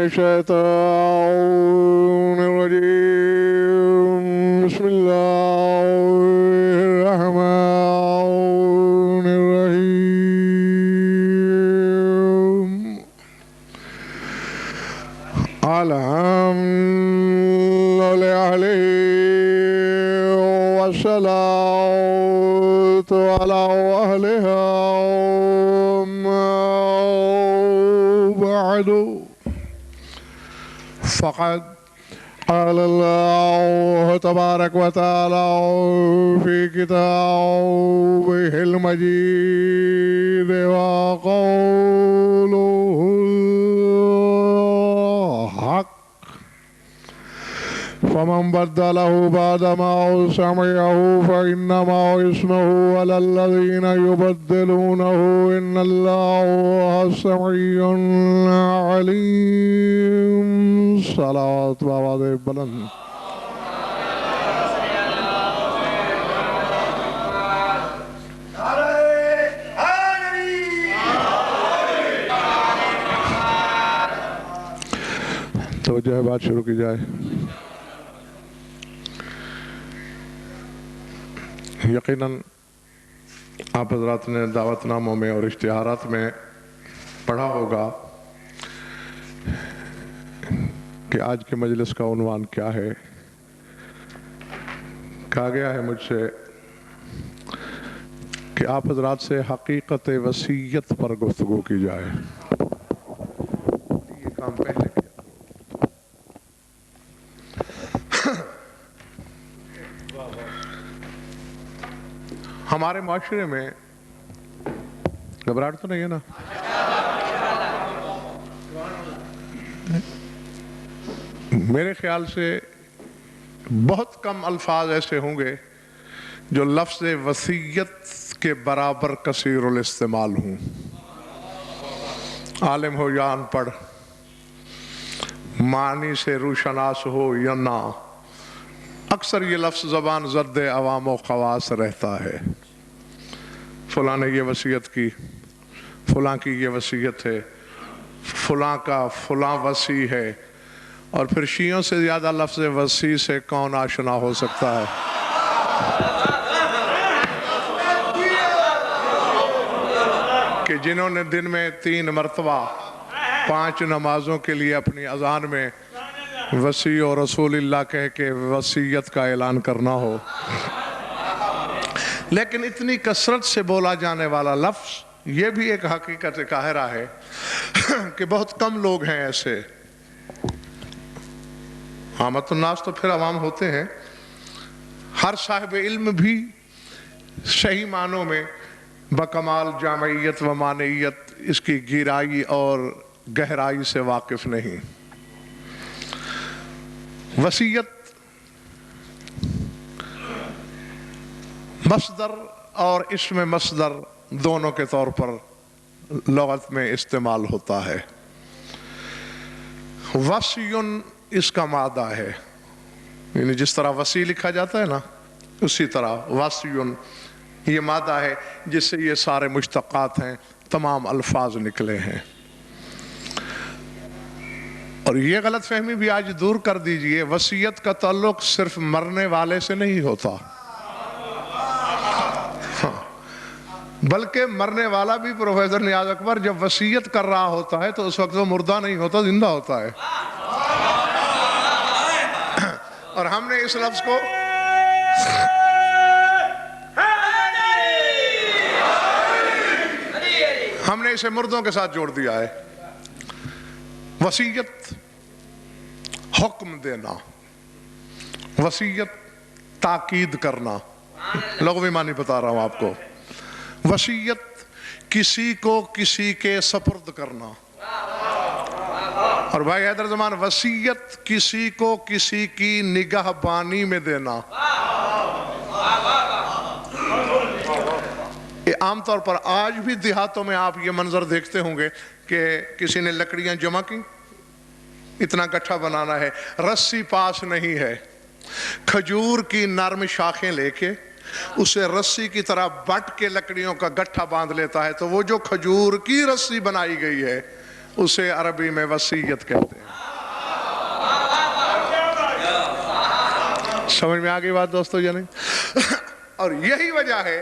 الشيطان الرجيم بسم الله الرحمن الرحيم الحمد لله والصلاة على أهلها بعد فقد قال الله تبارك وتعالى في كتابه المجيد وقوله الحق فمن بدله بعدما سمعه فإنما اسمه على الذين يبدلونه إن الله سميع عليم صلوات بابا دے بلند تو جو ہے بات شروع کی جائے یقیناً آپ حضرات نے دعوت ناموں میں اور اشتہارات میں پڑھا ہوگا کہ آج کے مجلس کا عنوان کیا ہے۔ کہا گیا ہے مجھ سے کہ آپ حضرات سے حقیقت وصیت پر گفتگو کی جائے۔ یہ کام پہلے کیا ہمارے معاشرے میں گھبراہٹ تو نہیں ہے نا؟ میرے خیال سے بہت کم الفاظ ایسے ہوں گے جو لفظ وصیت کے برابر کثیر الاستعمال ہوں، عالم ہو یا ان پڑھ، معنی سے روشناس ہو یا نہ، اکثر یہ لفظ زبان زد عوام و خواص رہتا ہے۔ فلاں نے یہ وصیت کی، فلاں کی یہ وصیت ہے، فلاں کا فلاں وصی ہے، اور پھر شیعوں سے زیادہ لفظ وصی سے کون آشنا ہو سکتا ہے؟ کہ جنہوں نے دن میں 3 مرتبہ 5 نمازوں کے لیے اپنی اذان میں وصی اور رسول اللہ کہہ کے وصیت کا اعلان کرنا ہو، لیکن اتنی کثرت سے بولا جانے والا لفظ یہ بھی ایک حقیقت قاہرہ ہے کہ بہت کم لوگ ہیں ایسے۔ عامت الناس تو پھر عوام ہوتے ہیں، ہر صاحب علم بھی صحیح معنوں میں بکمال جامعیت و معنیت اس کی گہرائی اور گہرائی سے واقف نہیں۔ وصیت مصدر اور اسم مصدر دونوں کے طور پر لغت میں استعمال ہوتا ہے۔ وصیٌ اس کا مادہ ہے، یعنی جس طرح وصی لکھا جاتا ہے نا، اسی طرح وصیٌ یہ مادہ ہے جس سے یہ سارے مشتقات ہیں، تمام الفاظ نکلے ہیں۔ اور یہ غلط فہمی بھی آج دور کر دیجئے، وصیت کا تعلق صرف مرنے والے سے نہیں ہوتا، بلکہ مرنے والا بھی پروفیسر نیاز اکبر جب وصیت کر رہا ہوتا ہے تو اس وقت وہ مردہ نہیں ہوتا، زندہ ہوتا ہے۔ اور ہم نے اس لفظ کو ہم نے اسے مردوں کے ساتھ جوڑ دیا ہے۔ وصیت حکم دینا، وصیت تاکید کرنا، لغوی معنی بتا رہا ہوں آپ کو۔ وصیت کسی کو کسی کے سپرد کرنا، اور بھائی حیدر زمان وصیت کسی کو کسی کی نگہبانی میں دینا۔ عام طور پر آج بھی دیہاتوں میں آپ یہ منظر دیکھتے ہوں گے کہ کسی نے لکڑیاں جمع کی، اتنا گٹھا بنانا ہے، رسی پاس نہیں ہے، کھجور کی نرم شاخیں لے کے اسے رسی کی طرح بٹ کے لکڑیوں کا گٹھا باندھ لیتا ہے، تو وہ جو کھجور کی رسی بنائی گئی ہے اسے عربی میں وصیت کہتے ہیں۔ سمجھ میں آ گئی بات دوستو یا نہیں؟ اور یہی وجہ ہے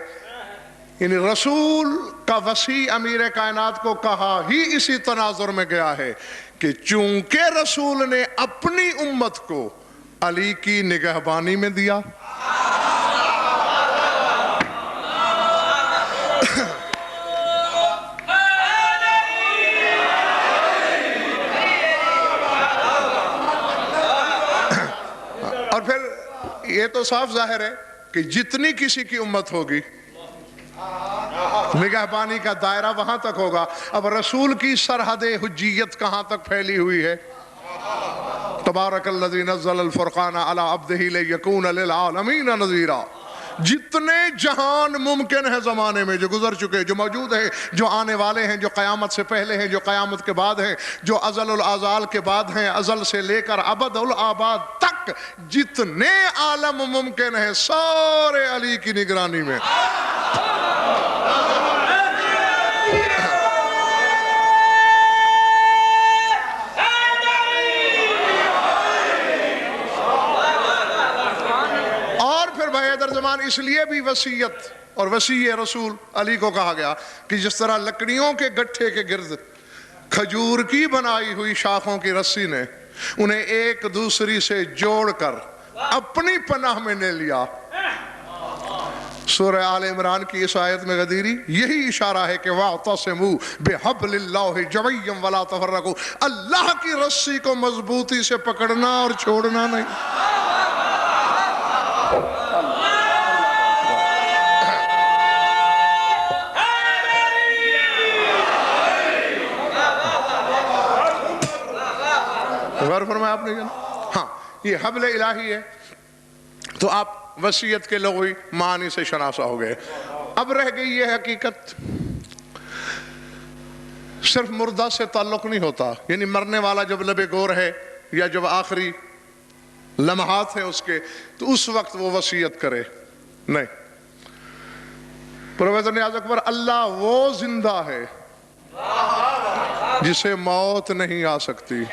یعنی رسول کا وسیع امیر کائنات کو کہا ہی اسی تناظر میں گیا ہے کہ چونکہ رسول نے اپنی امت کو علی کی نگہبانی میں دیا، اور پھر یہ تو صاف ظاہر ہے کہ جتنی کسی کی امت ہوگی نگہبانی کا دائرہ وہاں تک ہوگا۔ اب رسول کی سرحد حجیت کہاں تک پھیلی ہوئی ہے؟ تبارک الذی نزل الفرقان علی عبدہ لیکون للعالمین نذیرا۔ جتنے جہان ممکن ہے زمانے میں، جو گزر چکے، جو موجود ہیں، جو آنے والے ہیں، جو قیامت سے پہلے ہیں، جو قیامت کے بعد ہیں، جو ازل الازال کے بعد ہیں، ازل سے لے کر ابد الآباد تک جتنے عالم ممکن ہیں، سارے علی کی نگرانی میں۔ زمان اس لیے بھی وصیت اور وصی رسول علی کو کہا گیا کہ جس طرح لکڑیوں کے گٹھے کے گرد کھجور کی بنائی ہوئی شاخوں کی رسی نے انہیں ایک دوسری سے جوڑ کر اپنی پناہ میں نے لیا۔ سورہ آل عمران کی اس آیت میں غدیری یہی اشارہ ہے کہ وَاعْتَصِمُوا بِحَبْلِ اللَّهِ جَمِيعًا وَلَا تَفَرَّقُوا، اللہ کی رسی کو مضبوطی سے پکڑنا اور چھوڑنا نہیں۔ غور فرمایا آپ نے جانا؟ ہاں، یہ حبل الہی ہے تو آپ وصیت کے لغوی معنی سے شناسا ہو گئے۔ اب رہ گئی یہ حقیقت، صرف مردہ سے تعلق نہیں ہوتا، یعنی مرنے والا جب لب گور ہے یا جب آخری لمحات ہیں اس کے، تو اس وقت وہ وصیت کرے نہیں۔ پروفیسر نیاز اکبر، اللہ وہ زندہ ہے جسے موت نہیں آ سکتی۔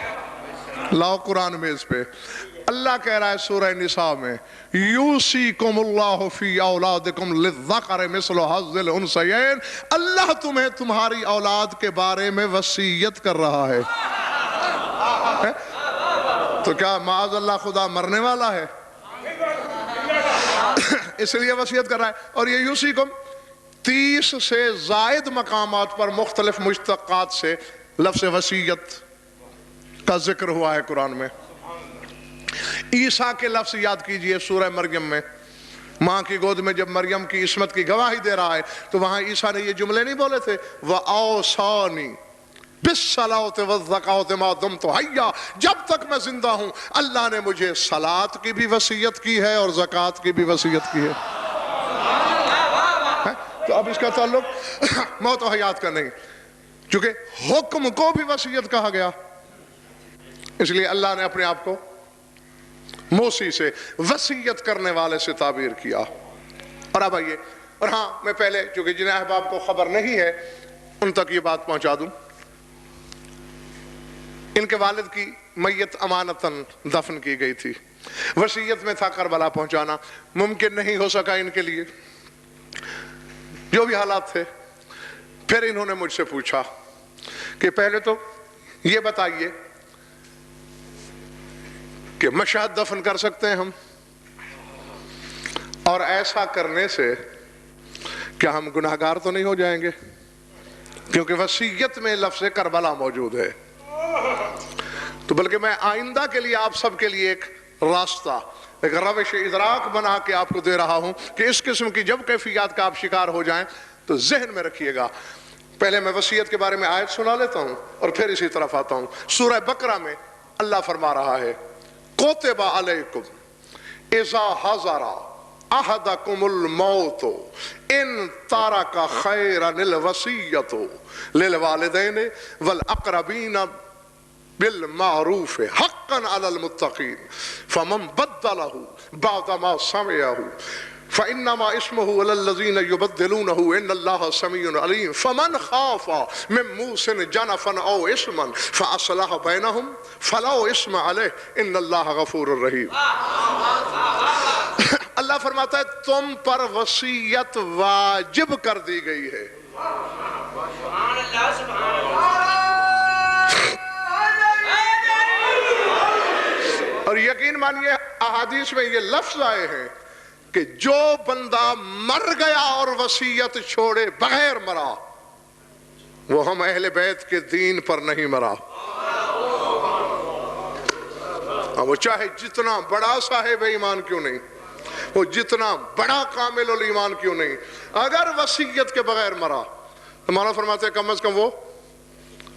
لاؤ قرآن میں اس پہ اللہ کہہ رہا ہے سورہ نساء میں، یوصیکم اللہ فی اولادکم للذکر مثل حظ الانثیین، اللہ تمہیں تمہاری اولاد کے بارے میں وصیت کر رہا ہے۔ تو کیا معاذ اللہ خدا مرنے والا ہے؟ اس لیے وصیت کر رہا ہے۔ اور یہ یوصیکم 30 سے زائد مقامات پر مختلف مشتقات سے لفظ وصیت کا ذکر ہوا ہے قرآن میں۔ عیسیٰ کے لفظ یاد کیجئے سورہ مریم میں، ماں کی گود میں جب مریم کی عصمت کی گواہی دے رہا ہے تو وہاں عیسیٰ نے یہ جملے نہیں بولے تھے وَأَوْصَانِي بِالصَّلَاةِ وَالزَّكَاةِ مَا دُمْتُ حَيًّا، جب تک میں زندہ ہوں اللہ نے مجھے صلاۃ کی بھی وصیت کی ہے اور زکوٰۃ کی بھی وصیت کی ہے۔ تو اب اس کا تعلق موت و حیات کا نہیں، چونکہ حکم کو بھی وصیت کہا گیا، اس لیے اللہ نے اپنے آپ کو موسی سے وصیت کرنے والے سے تعبیر کیا۔ اور اب آئیے، اور ہاں میں پہلے چونکہ جن احباب کو خبر نہیں ہے ان تک یہ بات پہنچا دوں، ان کے والد کی میت امانتاً دفن کی گئی تھی، وصیت میں تھا کربلا پہنچانا، ممکن نہیں ہو سکا ان کے لیے، جو بھی حالات تھے۔ پھر انہوں نے مجھ سے پوچھا کہ پہلے تو یہ بتائیے کہ مشہد دفن کر سکتے ہیں ہم، اور ایسا کرنے سے کیا ہم گناہگار تو نہیں ہو جائیں گے؟ کیونکہ وصیت میں لفظ کربلا موجود ہے۔ تو بلکہ میں آئندہ کے لیے آپ سب کے لیے ایک راستہ، ایک روش ادراک بنا کے آپ کو دے رہا ہوں کہ اس قسم کی جب کیفیات کا آپ شکار ہو جائیں تو ذہن میں رکھیے گا۔ پہلے میں وصیت کے بارے میں آیت سنا لیتا ہوں اور پھر اسی طرف آتا ہوں۔ سورہ بقرہ میں اللہ فرما رہا ہے کُتِبَ عَلَيْكُمْ اِذَا حَضَرَ أَحَدَكُمُ الْمَوْتُ إِن تَرَكَ خَيْرًا الْوَصِيَّةُ لِلْوَالِدَيْنِ وَالْأَقْرَبِينَ بالمعروف حقا على المتقين فمن بدله بعدما سمعه فإنما اسمه على الذين يبدلونه إن الله سميع عليم فمن خاف من موص جنفا أو إثما فأصلح بينهم فلا إثم عليه إن الله غفور رحيم۔ اللہ فرماتا ہے تم پر وصیت واجب کر دی گئی ہے. اور یقین مانیے احادیث میں یہ لفظ آئے ہیں کہ جو بندہ مر گیا اور وصیت چھوڑے بغیر مرا وہ ہم اہل بیت کے دین پر نہیں مرا. وہ چاہے جتنا بڑا صاحب ایمان کیوں نہیں, وہ جتنا بڑا کامل الایمان کیوں نہیں, اگر وصیت کے بغیر مرا تو مولانا فرماتے ہیں کم از کم وہ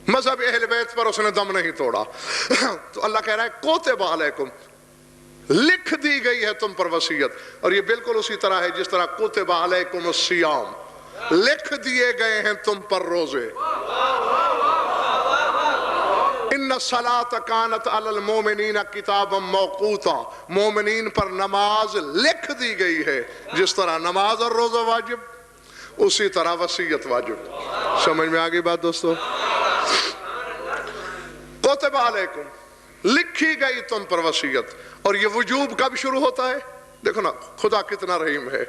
مذہب اہل بیت پر اس نے دم نہیں توڑا. تو اللہ کہہ رہا ہے کوتب علیکم, لکھ دی گئی ہے تم پر وصیت. اور یہ بالکل اسی طرح ہے جس طرح کوتب علیکم الصیام, لکھ دیے گئے ہیں تم پر روزے. ان الصلاۃ کانت علی المؤمنین کتابا موقوتا, مومنین پر نماز لکھ دی گئی ہے. جس طرح نماز اور روزہ واجب اسی طرح وصیت واجب. سمجھ میں آگئی بات دوستو؟ کوتب علیکم, لکھی گئی تم پر وصیت. اور یہ وجوب کب شروع ہوتا ہے؟ دیکھو نا خدا کتنا رحیم ہے.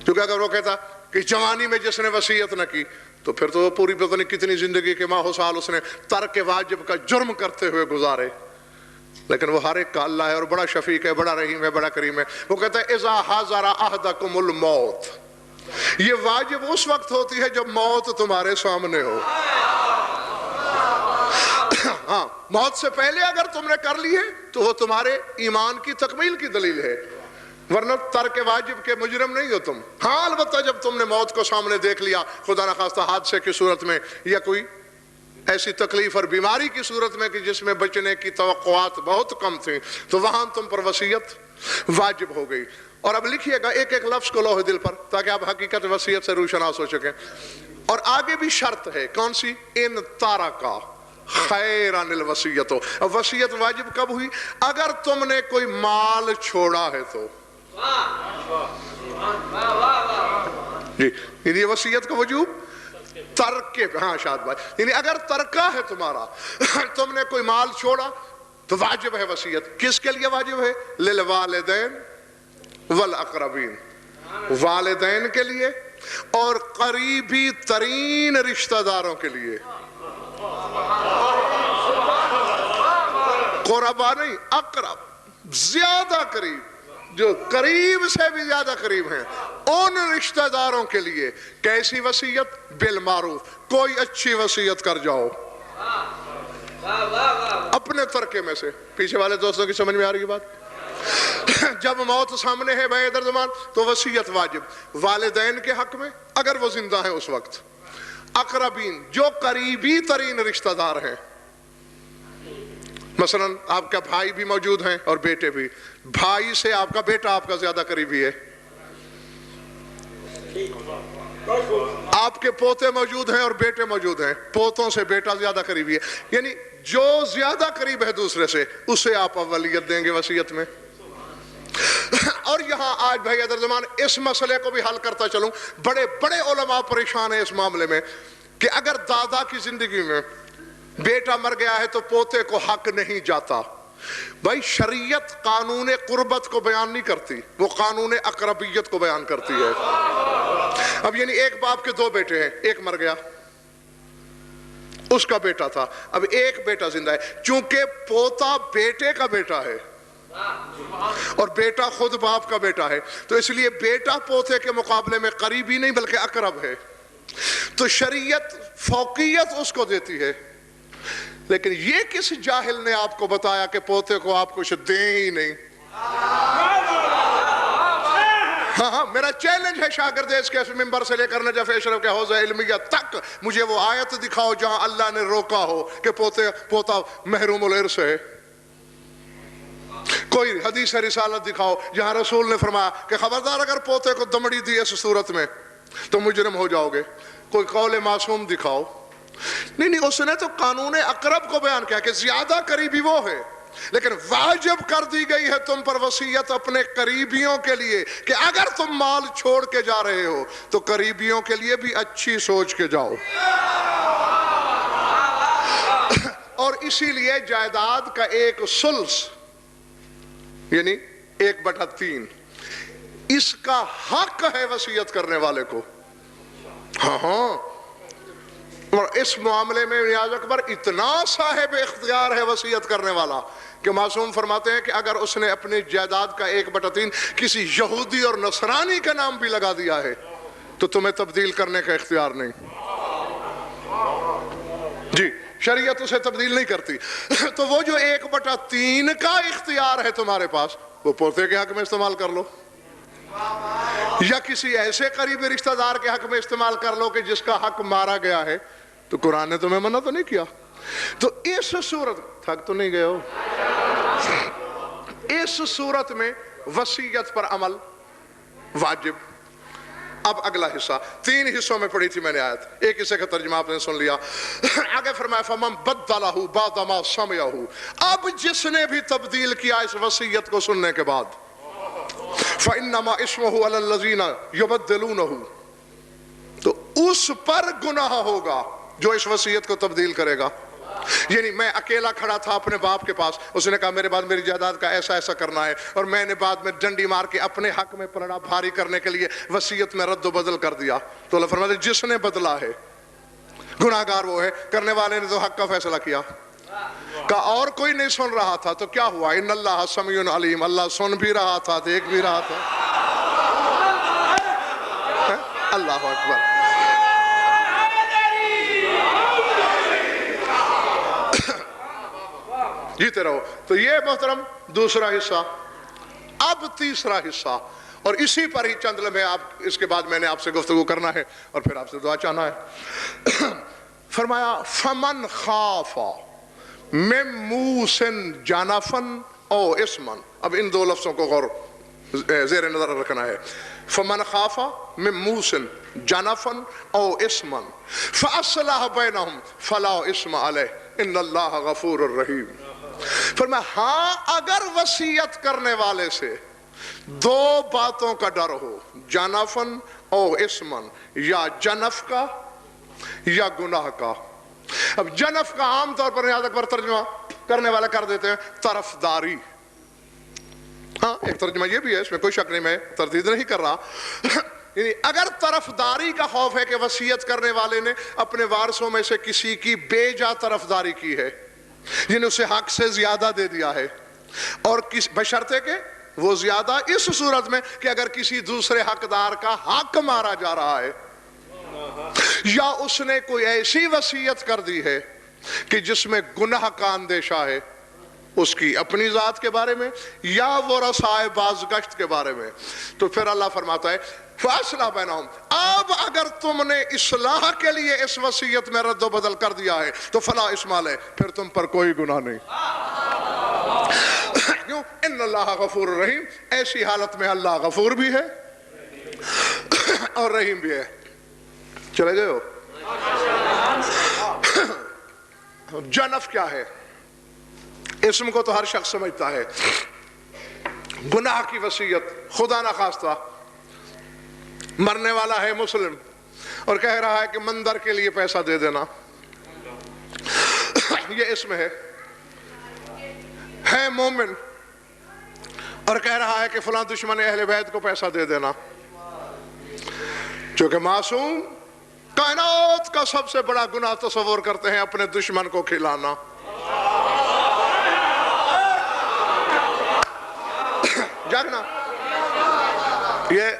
کیونکہ اگر وہ کہتا کہ جوانی میں جس نے وصیت نہ کی تو پھر تو وہ پوری پتہ نہیں کتنی زندگی کے ماہ و سال اس نے ترک واجب کا جرم کرتے ہوئے گزارے. لیکن وہ ہر ایک کا اللہ ہے اور بڑا شفیق ہے, بڑا رحیم ہے, بڑا کریم ہے. وہ کہتا ہے اذا حضر احدکم الموت, یہ واجب اس وقت ہوتی ہے جب موت تمہارے سامنے ہو. ہاں, موت سے پہلے اگر تم نے کر لی ہے تو وہ تمہارے ایمان کی تکمیل کی دلیل ہے, ورنہ ترک واجب کے مجرم نہیں ہو تم. ہاں البتہ جب تم نے موت کو سامنے دیکھ لیا, خدا نخواستہ حادثے کی صورت میں یا کوئی ایسی تکلیف اور بیماری کی صورت میں کہ جس میں بچنے کی توقعات بہت کم تھیں, تو وہاں تم پر وصیت واجب ہو گئی. اور اب لکھیے گا ایک ایک لفظ کو لوح دل پر تاکہ آپ حقیقت وصیت سے روشناس ہو سکیں. اور آگے بھی شرط ہے, کون سی؟ ان تارکا خیران الوصیت. وصیت واجب کب ہوئی؟ اگر تم نے کوئی مال چھوڑا ہے تو. جی یعنی وصیت کا وجوب ترک, ہاں شاد بھائی, یعنی اگر ترکہ ہے تمہارا, تم نے کوئی مال چھوڑا تو واجب ہے وصیت. کس کے لیے واجب ہے؟ للوالدین والاقربین, والدین کے لیے اور قریبی ترین رشتہ داروں کے لیے. قربا نہیں, اقرب, زیادہ قریب, جو قریب سے بھی زیادہ قریب ہیں, ان رشتہ داروں کے لیے. کیسی وصیت؟ بالمعروف, کوئی اچھی وصیت کر جاؤ اپنے ترکے میں سے. پیچھے والے دوستوں کی سمجھ میں آ رہی بات؟ جب موت سامنے ہے بھائی ادھر زمان تو وصیت واجب والدین کے حق میں اگر وہ زندہ ہیں اس وقت, اقربین جو قریبی ترین رشتہ دار ہیں. مثلا آپ کا بھائی بھی موجود ہیں اور بیٹے بھی, بھائی سے آپ کا بیٹا آپ کا زیادہ قریبی ہے. آپ کے پوتے موجود ہیں اور بیٹے موجود ہیں, پوتوں سے بیٹا زیادہ قریبی ہے. یعنی جو زیادہ قریب ہے دوسرے سے اسے آپ اولیت دیں گے وصیت میں. اور یہاں آج بھائی ادھر زمان اس مسئلے کو بھی حل کرتا چلوں, بڑے بڑے علماء پریشان ہیں اس معاملے میں کہ اگر دادا کی زندگی میں بیٹا مر گیا ہے تو پوتے کو حق نہیں جاتا. بھائی شریعت قانون قربت کو بیان نہیں کرتی, وہ قانون اقربیت کو بیان کرتی ہے. اب یعنی ایک باپ کے دو بیٹے ہیں, ایک مر گیا, اس کا بیٹا تھا, اب ایک بیٹا زندہ ہے. چونکہ پوتا بیٹے کا بیٹا ہے اور بیٹا خود باپ کا بیٹا ہے, تو اس لیے بیٹا پوتے کے مقابلے میں قریبی نہیں بلکہ اقرب ہے. تو شریعت فوقیت اس کو دیتی ہے. لیکن یہ کس جاہل نے آپ کو بتایا کہ پوتے کو آپ کچھ دیں ہی نہیں؟ ہاں میرا چیلنج ہے شاگرد اس کے ممبر سے لے کر نجف اشرف کے حوضہ علمیہ تک, مجھے وہ آیت دکھاؤ جہاں اللہ نے روکا ہو کہ پوتا محروم الارث ہے. کوئی حدیث رسالت دکھاؤ جہاں رسول نے فرمایا کہ خبردار اگر پوتے کو دمڑی دی اس صورت میں تو مجرم ہو جاؤ گے. کوئی قول معصوم دکھاؤ. نہیں, اس نے تو قانون اقرب کو بیان کیا کہ زیادہ قریبی وہ ہے, لیکن واجب کر دی گئی ہے تم پر وصیت اپنے قریبیوں کے لیے کہ اگر تم مال چھوڑ کے جا رہے ہو تو قریبیوں کے لیے بھی اچھی سوچ کے جاؤ. اور اسی لیے جائیداد کا ایک ثلث یعنی 1/3 اس کا حق ہے وصیت کرنے والے کو. ہاں اور اس معاملے میں نیاز اکبر اتنا صاحب اختیار ہے وصیت کرنے والا کہ معصوم فرماتے ہیں کہ اگر اس نے اپنی جائیداد کا 1/3 کسی یہودی اور نصرانی کا نام بھی لگا دیا ہے تو تمہیں تبدیل کرنے کا اختیار نہیں. جی شریعت اسے تبدیل نہیں کرتی. تو وہ جو 1/3 کا اختیار ہے تمہارے پاس وہ پوتے کے حق میں استعمال کر لو یا کسی ایسے قریبی رشتہ دار کے حق میں استعمال کر لو کہ جس کا حق مارا گیا ہے. تو قرآن نے تمہیں منع تو نہیں کیا. تو اس صورت تھک تو نہیں گئے ہو. اس صورت میں وصیت پر عمل واجب. اب اگلا حصہ 3 حصوں میں پڑھی تھی میں نے آیت. ایک حصے کا ترجمہ آپ نے سن لیا. آگے فرمایا فَمَن بَدَّلَهُ بَعْدَ مَا سَمِعَهُ. اب جس نے بھی تبدیل کیا اس وصیت کو سننے کے بعد فَإِنَّمَا إِسْمُهُ عَلَى الَّذِينَ يُبَدِّلُونَهُ. تو اس پر گناہ ہوگا جو اس وصیت کو تبدیل کرے گا. یعنی میں اکیلا کھڑا تھا اپنے باپ کے پاس, اس نے کہا میرے بعد میری جائیداد کا ایسا ایسا کرنا ہے, اور میں نے بعد میں ڈنڈی مار کے اپنے حق میں پلڑا بھاری کرنے کے لیے وصیت میں رد و بدل کر دیا. تو اللہ فرماتے ہیں جس نے بدلا ہے گناہگار وہ ہے. کرنے والے نے تو حق کا فیصلہ کیا کہ اور کوئی نہیں سن رہا تھا تو کیا ہوا؟ ان اللہ سمیع علیم. اللہ سن بھی رہا تھا, دیکھ بھی رہا تھا. اللہ اکبر. جیتے رہو. تو یہ محترم دوسرا حصہ. اب تیسرا حصہ, اور اسی پر ہی چند لمحے آپ اس کے بعد میں نے آپ سے گفتگو کرنا ہے اور پھر آپ سے دعا چاہنا ہے. فرمایا فمن خاف من موص جنفا او اسما. اب ان 2 لفظوں کو غور زیر نظر رکھنا ہے. فمن خاف من موص جنفا او اسما فاصلح بینہم فلا اسم علیہ ان اللہ غفور الرحیم. فرمایا ہاں اگر وصیت کرنے والے سے 2 باتوں کا ڈر ہو, جنفن او اسمن, یا جنف کا یا گناہ کا. اب جنف کا عام طور پر یاد اکبر ترجمہ کرنے والا کر دیتے ہیں طرفداری. ہاں ایک ترجمہ یہ بھی ہے, اس میں کوئی شک نہیں, میں تردید نہیں کر رہا. یعنی اگر طرفداری کا خوف ہے کہ وصیت کرنے والے نے اپنے وارثوں میں سے کسی کی بے جا طرفداری کی ہے, جنہیں اسے حق سے زیادہ دے دیا ہے, اور بشرطے کہ وہ زیادہ اس صورت میں کہ اگر کسی دوسرے حقدار کا حق مارا جا رہا ہے, یا اس نے کوئی ایسی وصیت کر دی ہے کہ جس میں گناہ کا اندیشہ ہے, اس کی اپنی ذات کے بارے میں یا ورثائے بازگشت کے بارے میں. تو پھر اللہ فرماتا ہے فاصلہ بینہم. اب اگر تم نے اصلاح کے لیے اس وصیت میں رد و بدل کر دیا ہے تو فلا اسم علیہ, پھر تم پر کوئی گناہ نہیں. کیوں؟ ان اللہ غفور الرحیم. ایسی حالت میں اللہ غفور بھی ہے اور رحیم بھی ہے. چلے گئے ہو؟ جنف کیا ہے؟ اسم کو تو ہر شخص سمجھتا ہے. گناہ کی وصیت, خدا نہ خواستہ مرنے والا ہے مسلم اور کہہ رہا ہے کہ مندر کے لیے پیسہ دے دینا, یہ اسم ہے مومن اور کہہ رہا ہے کہ فلاں دشمن اہل بیت کو پیسہ دے دینا. چونکہ معصوم کائنات کا سب سے بڑا گناہ تصور کرتے ہیں اپنے دشمن کو کھلانا. جاگنا. یہ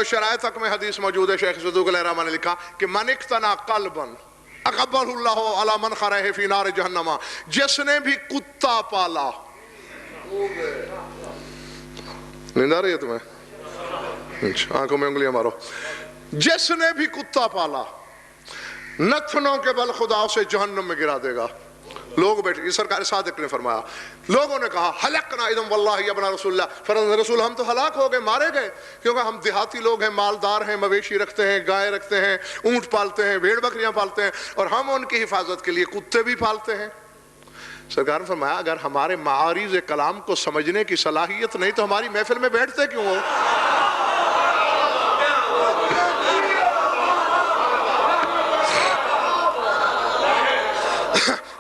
شرائط تک میں حدیث موجود ہے, شیخ صدوق علیہ الرحمہ نے لکھا کہ من اقتنا قلبا اقبلہ اللہ علی من خرہ فی نار جہنم. جس نے بھی کتا پالا, نیند آ رہی ہے تمہیں؟ آنکھوں میں انگلیاں مارو. جس نے بھی کتا پالا نتنوں کے بل خدا اسے جہنم میں گرا دے گا. لوگ بیٹھے, یہ سرکار صادق نے فرمایا, لوگوں نے کہا حلقنا اذن واللہ یا ابن رسول اللہ, فرض رسول ہم تو ہلاک ہو گئے, مارے گئے, کیونکہ ہم دیہاتی لوگ ہیں, مالدار ہیں, مویشی رکھتے ہیں, گائے رکھتے ہیں, اونٹ پالتے ہیں, بھیڑ بکریاں پالتے ہیں, اور ہم ان کی حفاظت کے لیے کتے بھی پالتے ہیں. سرکار نے فرمایا اگر ہمارے معارض کلام کو سمجھنے کی صلاحیت نہیں تو ہماری محفل میں بیٹھتے کیوں ہو؟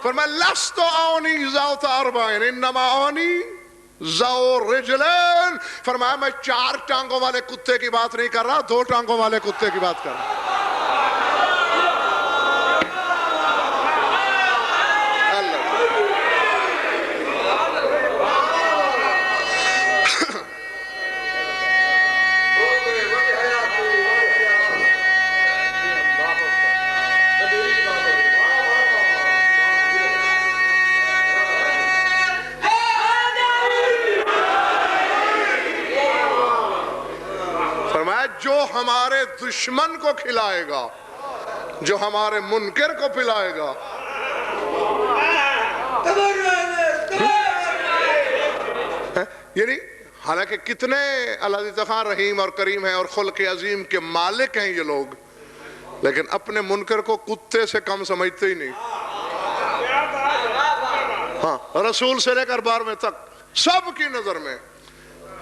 فرمایا لست آنی ذات اربعین انما آنی ذو رجلین. فرمایا میں 4 ٹانگوں والے کتے کی بات نہیں کر رہا، 2 ٹانگوں والے کتے کی بات کر رہا. جو ہمارے دشمن کو کھلائے گا، جو ہمارے منکر کو پلائے گا، یعنی حالانکہ کتنے اللہ خان رحیم اور کریم ہیں اور خلق عظیم کے مالک ہیں یہ لوگ، لیکن اپنے منکر کو کتے سے کم سمجھتے ہی نہیں. ہاں، رسول سے لے کر 12ویں تک سب کی نظر میں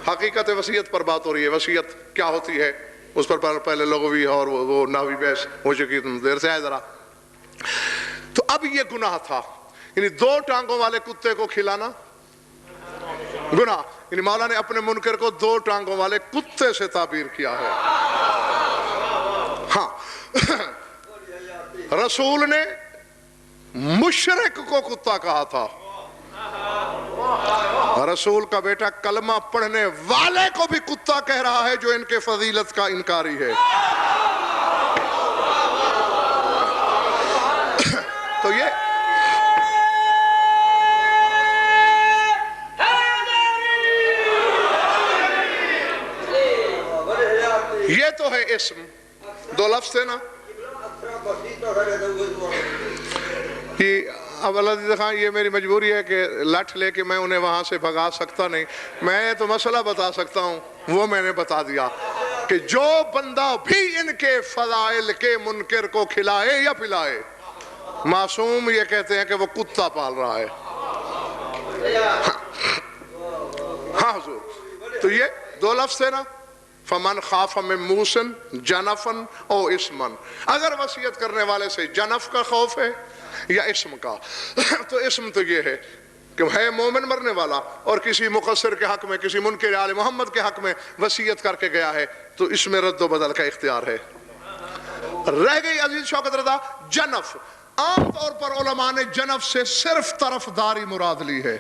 حقیقت وصیت پر بات ہو رہی ہے. وصیت کیا ہوتی ہے اس پر پہلے لغوی اور وہ نحوی بحث ہو چکی، دیر سے آئے ذرا. تو اب یہ گناہ تھا، یعنی 2 ٹانگوں والے کتے کو کھلانا گناہ. یعنی مولا نے اپنے منکر کو 2 ٹانگوں والے کتے سے تعبیر کیا ہے. ہاں، رسول نے مشرک کو کتا کہا تھا، رسول کا بیٹا کلمہ پڑھنے والے کو بھی کتا کہہ رہا ہے جو ان کے فضیلت کا انکاری ہے. تو یہ تو ہے اسم. 2 لفظ ہے نا. اب اللہ خان یہ میری مجبوری ہے کہ لٹھ لے کے میں انہیں وہاں سے بھگا سکتا نہیں. میں تو مسئلہ بتا سکتا ہوں، وہ میں نے بتا دیا کہ جو بندہ بھی ان کے فضائل کے منکر کو کھلائے یا پلائے، معصوم یہ کہتے ہیں کہ وہ کتا پال رہا ہے. ہاں حضور، تو یہ 2 لفظ ہے نا. فمن خاف من موص جنفا او اسما. اگر وصیت کرنے والے سے جنف کا خوف ہے یا اسم کا، تو اسم تو یہ ہے کہ ہے مومن مرنے والا اور کسی مقصر کے حق میں، کسی منکر آل محمد کے حق میں وصیت کر کے گیا ہے، تو اس میں رد و بدل کا اختیار ہے. رہ گئی عزیز شوکت رضا جنف. عام طور پر علماء نے جنف سے صرف طرفداری مراد لی ہے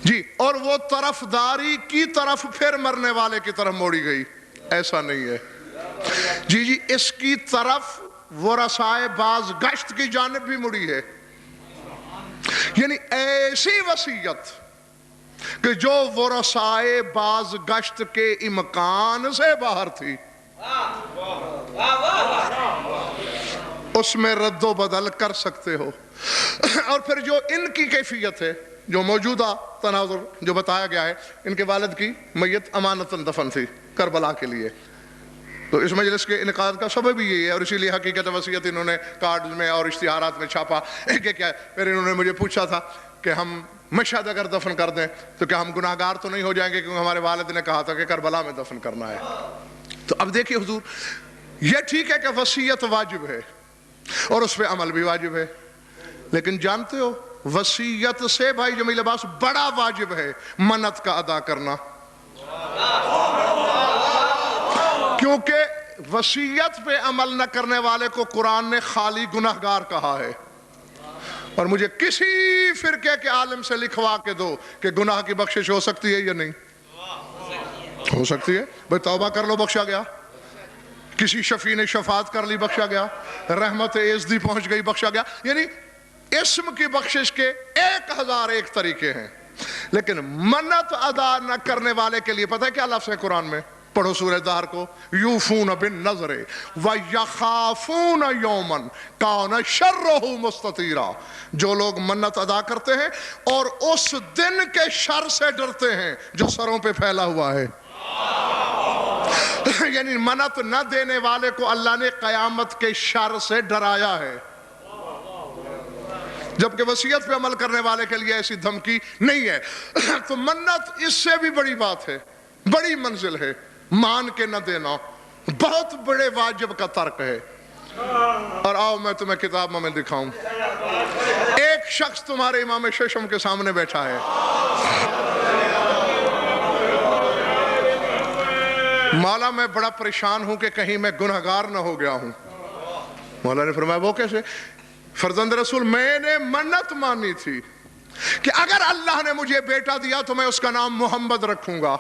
جی، اور وہ طرفداری کی طرف پھر مرنے والے کی طرف موڑی گئی. ایسا نہیں ہے جی، اس کی طرف ورثائے باز گشت کی جانب بھی مڑی ہے. یعنی ایسی وصیت کہ جو ورثائے باز گشت کے امکان سے باہر تھی، اس میں رد و بدل کر سکتے ہو. اور پھر جو ان کی کیفیت ہے، جو موجودہ تناظر جو بتایا گیا ہے، ان کے والد کی میت امانتاً دفن تھی کربلا کے لیے. تو اس مجلس کے انعقاد کا سبب بھی یہی ہے، اور اسی لیے حقیقت وصیت انہوں نے کارڈز میں اور اشتہارات میں چھاپا کہ کیا ہے. پھر انہوں نے مجھے پوچھا تھا کہ ہم مشہد اگر دفن کر دیں تو کیا ہم گناہگار تو نہیں ہو جائیں گے، کیونکہ ہمارے والد نے کہا تھا کہ کربلا میں دفن کرنا ہے. تو اب دیکھیے حضور، یہ ٹھیک ہے کہ وصیت واجب ہے اور اس پہ عمل بھی واجب ہے، لیکن جانتے ہو وصیت سے بھائی جمیل عباس بڑا واجب ہے منت کا ادا کرنا. کیونکہ وصیت پہ عمل نہ کرنے والے کو قرآن نے خالی گناہگار کہا ہے. اور مجھے کسی فرقے کے عالم سے لکھوا کے دو کہ گناہ کی بخشش ہو سکتی ہے یا نہیں. ہو سکتی ہے بھائی، توبہ کر لو بخشا گیا، کسی شفیع نے شفاعت کر لی بخشا گیا، رحمت ایزدی پہنچ گئی بخشا گیا. یعنی اسم کی بخشش کے 1001 طریقے ہیں، لیکن منت ادا نہ کرنے والے کے لیے پتہ ہے کیا لفظ ہے قرآن میں؟ پڑھو سورہ دہر کو، یوفون بالنذر ویخافون یوما کان شرہ مستطیرا. جو لوگ منت ادا کرتے ہیں اور اس دن کے شر سے ڈرتے ہیں جو سروں پہ پھیلا ہوا ہے. یعنی منت نہ دینے والے کو اللہ نے قیامت کے شر سے ڈرایا ہے، جبکہ وصیت پہ عمل کرنے والے کے لیے ایسی دھمکی نہیں ہے. تو منت اس سے بھی بڑی بات ہے، بڑی منزل ہے. مان کے نہ دینا بہت بڑے واجب کا ترک ہے. اور آؤ میں تمہیں کتاب میں دکھاؤں. ایک شخص تمہارے امام ششم کے سامنے بیٹھا ہے، مولا میں بڑا پریشان ہوں کہ کہیں میں گنہگار نہ ہو گیا ہوں. مولا نے فرمایا وہ کیسے؟ فرزند رسول میں نے منت مانی تھی کہ اگر اللہ نے مجھے بیٹا دیا تو میں اس کا نام محمد رکھوں گا.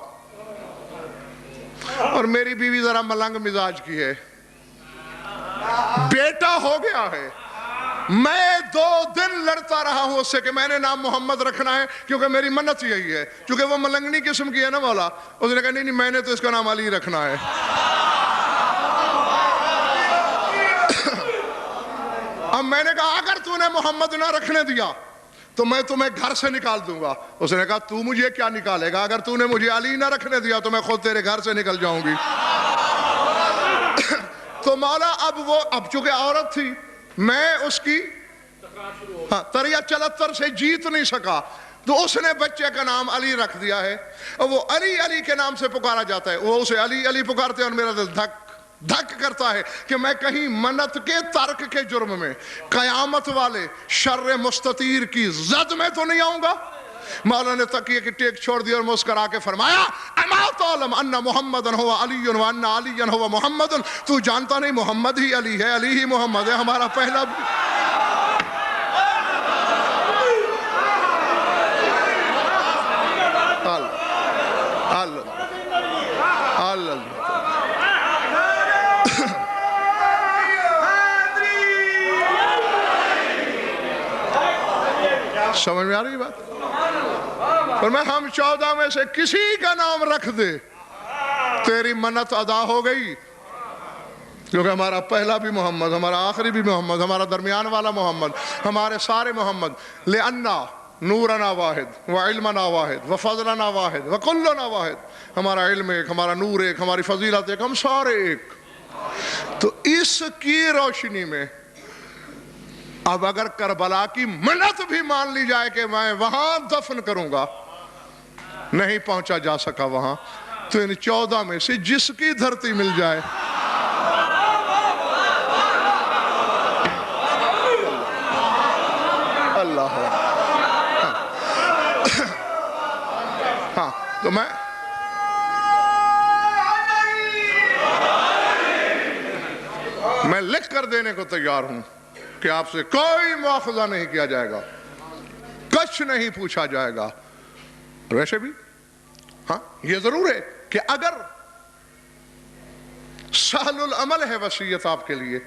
اور میری بیوی ذرا ملنگ مزاج کی ہے، بیٹا ہو گیا ہے، میں 2 دن لڑتا رہا ہوں اس سے کہ میں نے نام محمد رکھنا ہے کیونکہ میری منت یہی ہے. چونکہ وہ ملنگنی قسم کی ہے نا مولا، اس نے کہا نہیں میں نے تو اس کا نام علی رکھنا ہے. اب میں نے کہا اگر تو نے محمد نہ رکھنے دیا تو میں تمہیں گھر سے نکال دوں گا. اس نے کہا تو مجھے کیا نکالے گا؟ اگر تو نے مجھے علی نہ رکھنے دیا تو میں خود تیرے گھر سے نکل جاؤں گی. تو مولا اب چونکہ عورت تھی، میں اس کی تریا چلتر سے جیت نہیں سکا، تو اس نے بچے کا نام علی رکھ دیا ہے. اور وہ علی علی کے نام سے پکارا جاتا ہے. وہ اسے علی علی پکارتے ہیں اور میرا دل دھک دھک کرتا ہے کہ میں کہیں منت کے ترک کے جرم میں قیامت والے شر مستطیر کی زد میں تو نہیں آؤں گا. مولا نے تکیے کی ٹیک چھوڑ دیا اور مسکرا کے فرمایا اما تعلم ان محمد هو علی و ان علی هو محمد. تو جانتا نہیں محمد ہی علی ہے، علی ہی محمد ہے. ہمارا پہلا سمجھ میں آ رہی بات؟ پر میں ہم 14 میں سے کسی کا نام رکھ دے تیری منت ادا ہو گئی، کیونکہ ہمارا پہلا بھی محمد، ہمارا آخری بھی محمد، ہمارا درمیان والا محمد، ہمارے سارے محمد. لأننا نورنا واحد وعلمنا واحد وفضلنا واحد وکلنا واحد. ہمارا علم ایک، ہمارا نور ایک، ہماری فضیلت ایک، ہم سارے ایک. تو اس کی روشنی میں اب اگر کربلا کی منت بھی مان لی جائے کہ میں وہاں دفن کروں گا، نہیں پہنچا جا سکا وہاں، تو ان 14 میں سے جس کی دھرتی مل جائے اللہ. ہاں تو میں لکھ کر دینے کو تیار ہوں کہ آپ سے کوئی مواخذہ نہیں کیا جائے گا، کچھ نہیں پوچھا جائے گا. ویسے بھی ہاں یہ ضرور ہے کہ اگر سہل العمل ہے وصیت آپ کے لیے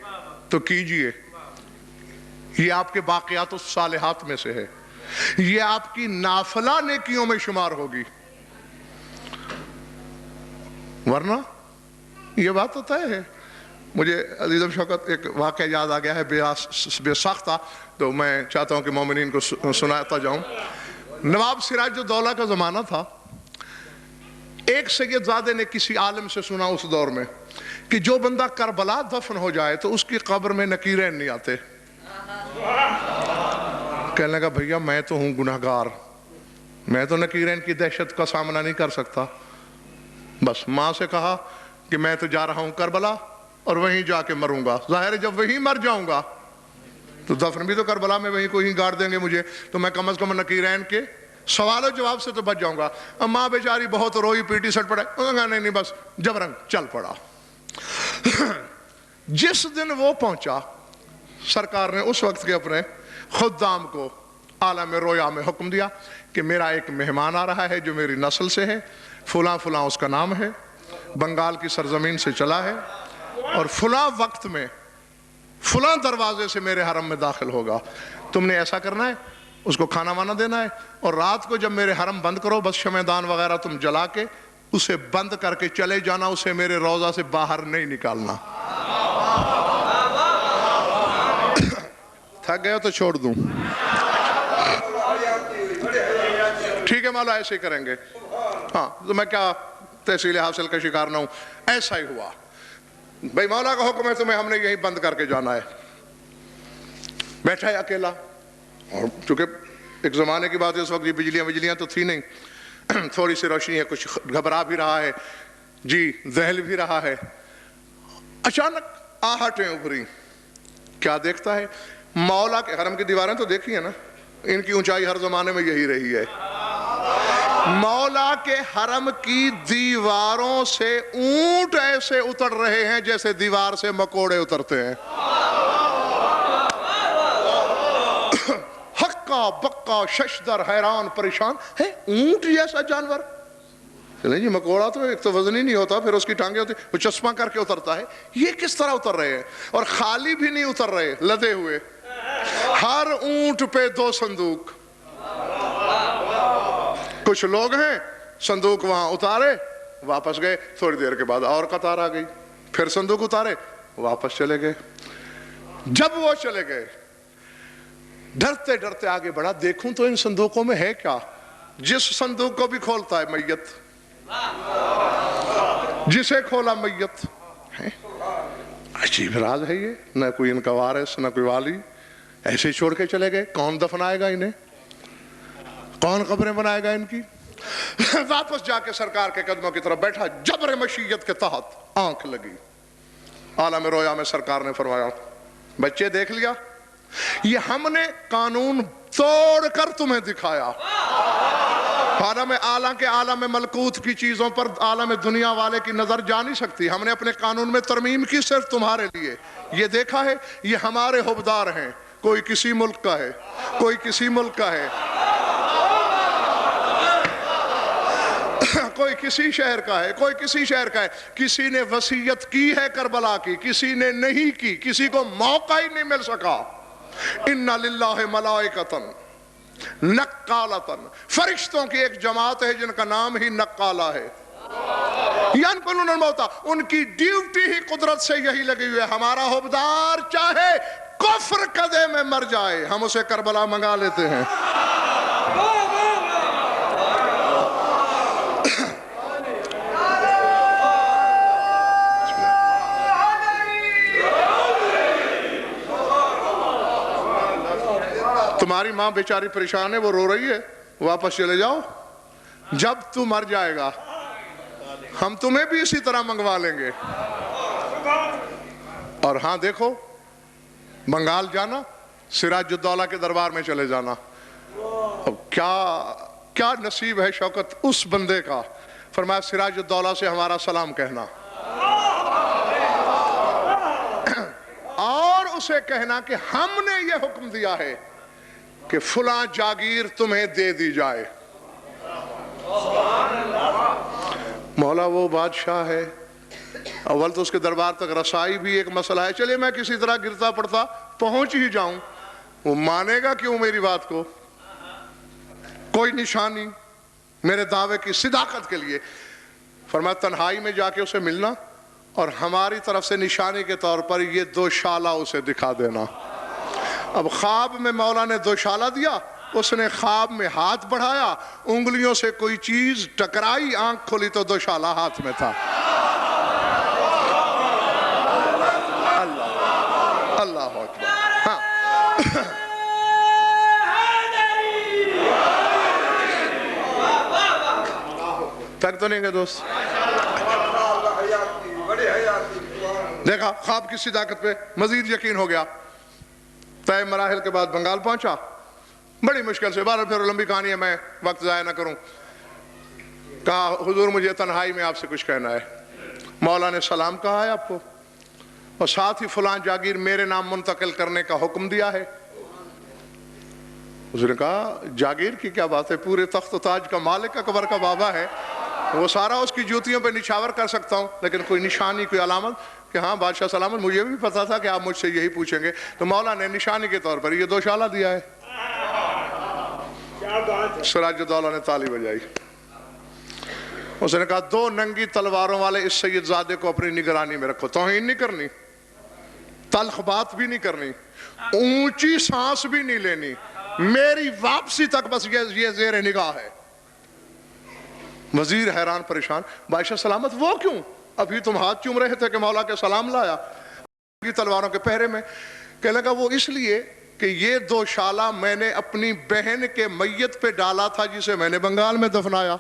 تو کیجئے. یہ آپ کے باقیات الصالحات میں سے ہے، یہ آپ کی نافلہ نیکیوں میں شمار ہوگی. ورنہ یہ بات تو طے ہے. مجھے عزیزم شوکت ایک واقعہ یاد آ گیا ہے بے ساختہ، تو میں چاہتا ہوں کہ مومنین کو سناتا جاؤں. نواب سراج الدولہ کا زمانہ تھا. ایک سید زادے نے کسی عالم سے سنا اس دور میں کہ جو بندہ کربلا دفن ہو جائے تو اس کی قبر میں نکیرین نہیں آتے. کہنے لگا بھیا میں تو ہوں گناہگار، میں تو نکیرین کی دہشت کا سامنا نہیں کر سکتا. بس ماں سے کہا کہ میں تو جا رہا ہوں کربلا اور وہیں جا کے مروں گا. ظاہر ہے جب وہیں مر جاؤں گا تو دفن بھی تو کربلا میں وہیں کوئی گاڑ دیں گے مجھے، تو میں کم از کم نکیرین کے سوال و جواب سے تو بچ جاؤں گا. ماں بیچاری بہت روئی پیٹی سٹ پڑے، نہیں بس جبرنگ چل پڑا. جس دن وہ پہنچا سرکار نے اس وقت کے اپنے خدام کو عالم رویا میں حکم دیا کہ میرا ایک مہمان آ رہا ہے جو میری نسل سے ہے، فلاں فلاں اس کا نام ہے، بنگال کی سرزمین سے چلا ہے اور فلاں وقت میں فلاں دروازے سے میرے حرم میں داخل ہوگا. تم نے ایسا کرنا ہے، اس کو کھانا وانا دینا ہے، اور رات کو جب میرے حرم بند کرو بس شمعدان وغیرہ تم جلا کے اسے بند کر کے چلے جانا، اسے میرے روضہ سے باہر نہیں نکالنا. تھک گیا تو چھوڑ دوں. ٹھیک ہے مولا ایسے ہی کریں گے. ہاں تو میں کیا تحصیل حاصل کا شکار نہ ہوں. ایسا ہی ہوا. بھائی مولا کا حکم ہے تمہیں، ہم نے یہی بند کر کے جانا ہے. بیٹھا ہے اکیلا، اور چونکہ ایک زمانے کی بات ہے اس وقت یہ بجلیاں تو تھی نہیں، تھوڑی سی روشنی ہے، کچھ گھبرا بھی رہا ہے جی، دہل بھی رہا ہے. اچانک آہٹیں ابھری. کیا دیکھتا ہے؟ مولا کے حرم کی دیواریں تو دیکھی ہیں نا، ان کی اونچائی ہر زمانے میں یہی رہی ہے. مولا کے حرم کی دیواروں سے اونٹ ایسے اتر رہے ہیں جیسے دیوار سے مکوڑے اترتے ہیں. ہکا بکا ششدر حیران پریشان ہے. اونٹ جیسا جانور؟ چلیں جی مکوڑا تو ایک تو وزنی نہیں ہوتا، پھر اس کی ٹانگیں ہوتی، وہ چشمہ کر کے اترتا ہے. یہ کس طرح اتر رہے ہیں؟ اور خالی بھی نہیں اتر رہے، لدے ہوئے. ہر اونٹ پہ 2 صندوق. کچھ لوگ ہیں، صندوق وہاں اتارے واپس گئے. تھوڑی دیر کے بعد اور قطار آ گئی، پھر صندوق اتارے واپس چلے گئے. جب وہ چلے گئے ڈرتے ڈرتے آگے بڑھا، دیکھوں تو ان صندوقوں میں ہے کیا. جس صندوق کو بھی کھولتا ہے میت، جسے کھولا میت. عجیب راز ہے یہ. نہ کوئی ان کا وارث نہ کوئی والی، ایسے ہی چھوڑ کے چلے گئے. کون دفنائے گا انہیں؟ کون قبریں بنائے گا ان کی؟ واپس جا کے سرکار کے قدموں کی طرف بیٹھا. جبر مشیت کے تحت آنکھ لگی. عالم رویا میں سرکار نے فرمایا، بچے دیکھ لیا، یہ ہم نے قانون توڑ کر تمہیں دکھایا. عالم اعلیٰ کے عالم ملکوت کی چیزوں پر عالم دنیا والے کی نظر جا نہیں سکتی. ہم نے اپنے قانون میں ترمیم کی صرف تمہارے لیے. یہ دیکھا ہے، یہ ہمارے حبدار ہیں. کوئی کسی ملک کا ہے، کوئی کسی ملک کا ہے، کوئی کسی شہر کا ہے، کوئی کسی شہر کا ہے. کسی نے وصیت کی ہے کربلا کی، کسی نے نہیں کی، کسی کو موقع ہی نہیں مل سکا. ان للہ ملائکۃ نقالۃ، فرشتوں کی ایک جماعت ہے جن کا نام ہی نقالہ ہے. ینقلون الموتیٰ، ان کی ڈیوٹی ہی قدرت سے یہی لگی ہوئی ہے. ہمارا حبدار چاہے کفر قدے میں مر جائے، ہم اسے کربلا منگا لیتے ہیں. تمہاری ماں بیچاری پریشان ہے، وہ رو رہی ہے، واپس چلے جاؤ. جب تو مر جائے گا ہم تمہیں بھی اسی طرح منگوا لیں گے. اور ہاں دیکھو، بنگال جانا، سراج الدولہ کے دربار میں چلے جانا. اب کیا نصیب ہے شوکت اس بندے کا. فرمایا سراج الدولہ سے ہمارا سلام کہنا، اور اسے کہنا کہ ہم نے یہ حکم دیا ہے کہ فلاں جاگیر تمہیں دے دی جائے. مولا وہ بادشاہ ہے، اول تو اس کے دربار تک رسائی بھی ایک مسئلہ ہے. چلے میں کسی طرح گرتا پڑتا پہنچ ہی جاؤں، وہ مانے گا کیوں میری بات کو؟ کوئی نشانی میرے دعوے کی صداقت کے لیے. فرمایا تنہائی میں جا کے اسے ملنا، اور ہماری طرف سے نشانی کے طور پر یہ 2 شالہ اسے دکھا دینا. اب خواب میں مولا نے 2 شالہ دیا. اس نے خواب میں ہاتھ بڑھایا، انگلیوں سے کوئی چیز ٹکرائی، آنکھ کھولی تو 2 شالہ ہاتھ میں تھا. اللہ اکبر. ہاں تک تو نہیں گئے دوست؟ دیکھا خواب کی صداقت پہ مزید یقین ہو گیا. طے مراحل کے بعد بنگال پہنچا، بڑی مشکل سے. بہرحال پھر لمبی کہانی ہے، میں وقت ضائع نہ کروں. کہا حضور مجھے تنہائی میں آپ سے کچھ کہنا ہے. مولا نے سلام کہا ہے آپ کو، اور ساتھ ہی فلاں جاگیر میرے نام منتقل کرنے کا حکم دیا ہے. حضور نے کہا جاگیر کی کیا بات ہے، پورے تخت و تاج کا مالک اکبر کا بابا ہے، وہ سارا اس کی جوتیوں پہ نچھاور کر سکتا ہوں، لیکن کوئی نشانی کوئی علامت کہ ہاں بادشاہ سلامت. مجھے بھی پتا تھا کہ آپ مجھ سے یہی پوچھیں گے. تو مولا نے نشانی کے طور پر یہ 2 شالہ دیا ہے. سراج الدولہ نے تالی بجائی. اس نے کہا 2 ننگی تلواروں والے اس سید زادے کو اپنی نگرانی میں رکھو. توہین نہیں کرنی، تلخ بات بھی نہیں کرنی، اونچی سانس بھی نہیں لینی، میری واپسی تک بس یہ زیر نگاہ ہے. وزیر حیران پریشان. بادشاہ سلامت وہ کیوں؟ ابھی تم ہاتھ چوم رہے تھے کہ مولا کے سلام لایا. تلواروں کے پہرے میں کہنے لگا وہ اس لیے کہ یہ 2 شالہ میں نے اپنی بہن کے میت پہ ڈالا تھا جسے میں نے بنگال میں دفنایا.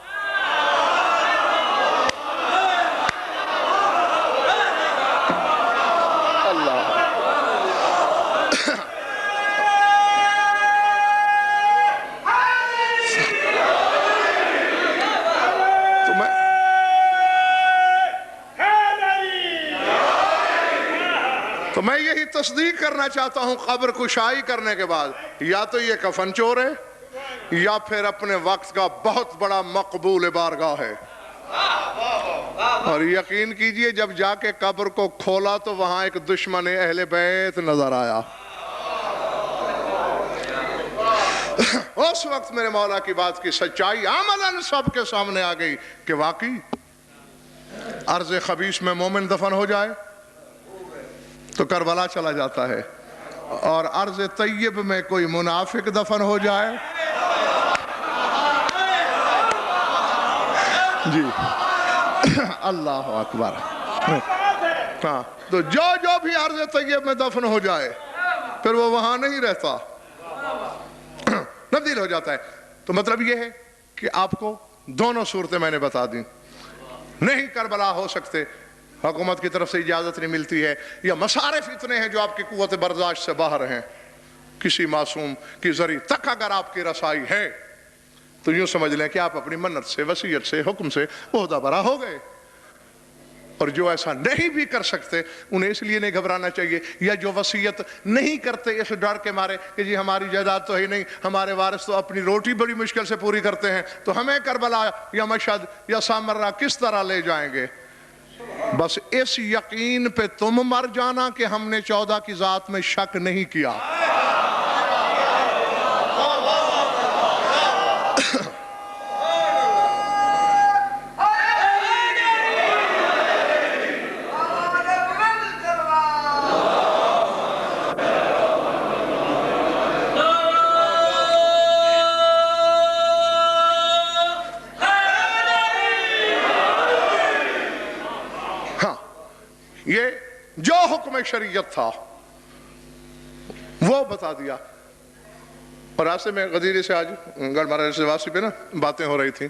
تو میں یہی تصدیق کرنا چاہتا ہوں قبر کشائی کرنے کے بعد یا تو یہ کفن چور ہے یا پھر اپنے وقت کا بہت بڑا مقبول بارگاہ ہے. اور یقین کیجئے جب جا کے قبر کو کھولا تو وہاں ایک دشمن اہل بیت نظر آیا. اس وقت میرے مولا کی بات کی سچائی عملاً سب کے سامنے آ گئی کہ واقعی ارض خبیث میں مومن دفن ہو جائے تو کربلا چلا جاتا ہے، اور ارض طیب میں کوئی منافق دفن ہو جائے جی اللہ اکبر. ہاں تو جو بھی ارض طیب میں دفن ہو جائے پھر وہ وہاں نہیں رہتا، تبدیل ہو جاتا ہے. تو مطلب یہ ہے کہ آپ کو دونوں صورتیں میں نے بتا دیں. نہیں کربلا ہو سکتے، حکومت کی طرف سے اجازت نہیں ملتی ہے، یا مصارف اتنے ہیں جو آپ کی قوت برداشت سے باہر ہیں، کسی معصوم کی ذریعے تک اگر آپ کی رسائی ہے تو یوں سمجھ لیں کہ آپ اپنی منت سے، وصیت سے، حکم سے عہدہ برا ہو گئے. اور جو ایسا نہیں بھی کر سکتے انہیں اس لیے نہیں گھبرانا چاہیے، یا جو وصیت نہیں کرتے اس ڈر کے مارے کہ جی ہماری جائیداد تو ہی نہیں، ہمارے وارث تو اپنی روٹی بڑی مشکل سے پوری کرتے ہیں، تو ہمیں کربلا یا مشہد یا سامرہ کس طرح لے جائیں گے. بس اس یقین پہ تم مر جانا کہ ہم نے 14 کی ذات میں شک نہیں کیا. یہ جو حکم شریعت تھا وہ بتا دیا. اور راستے میں غدیرے سے آج گڑھ مہاراج سے واپسی پہ نا باتیں ہو رہی تھیں،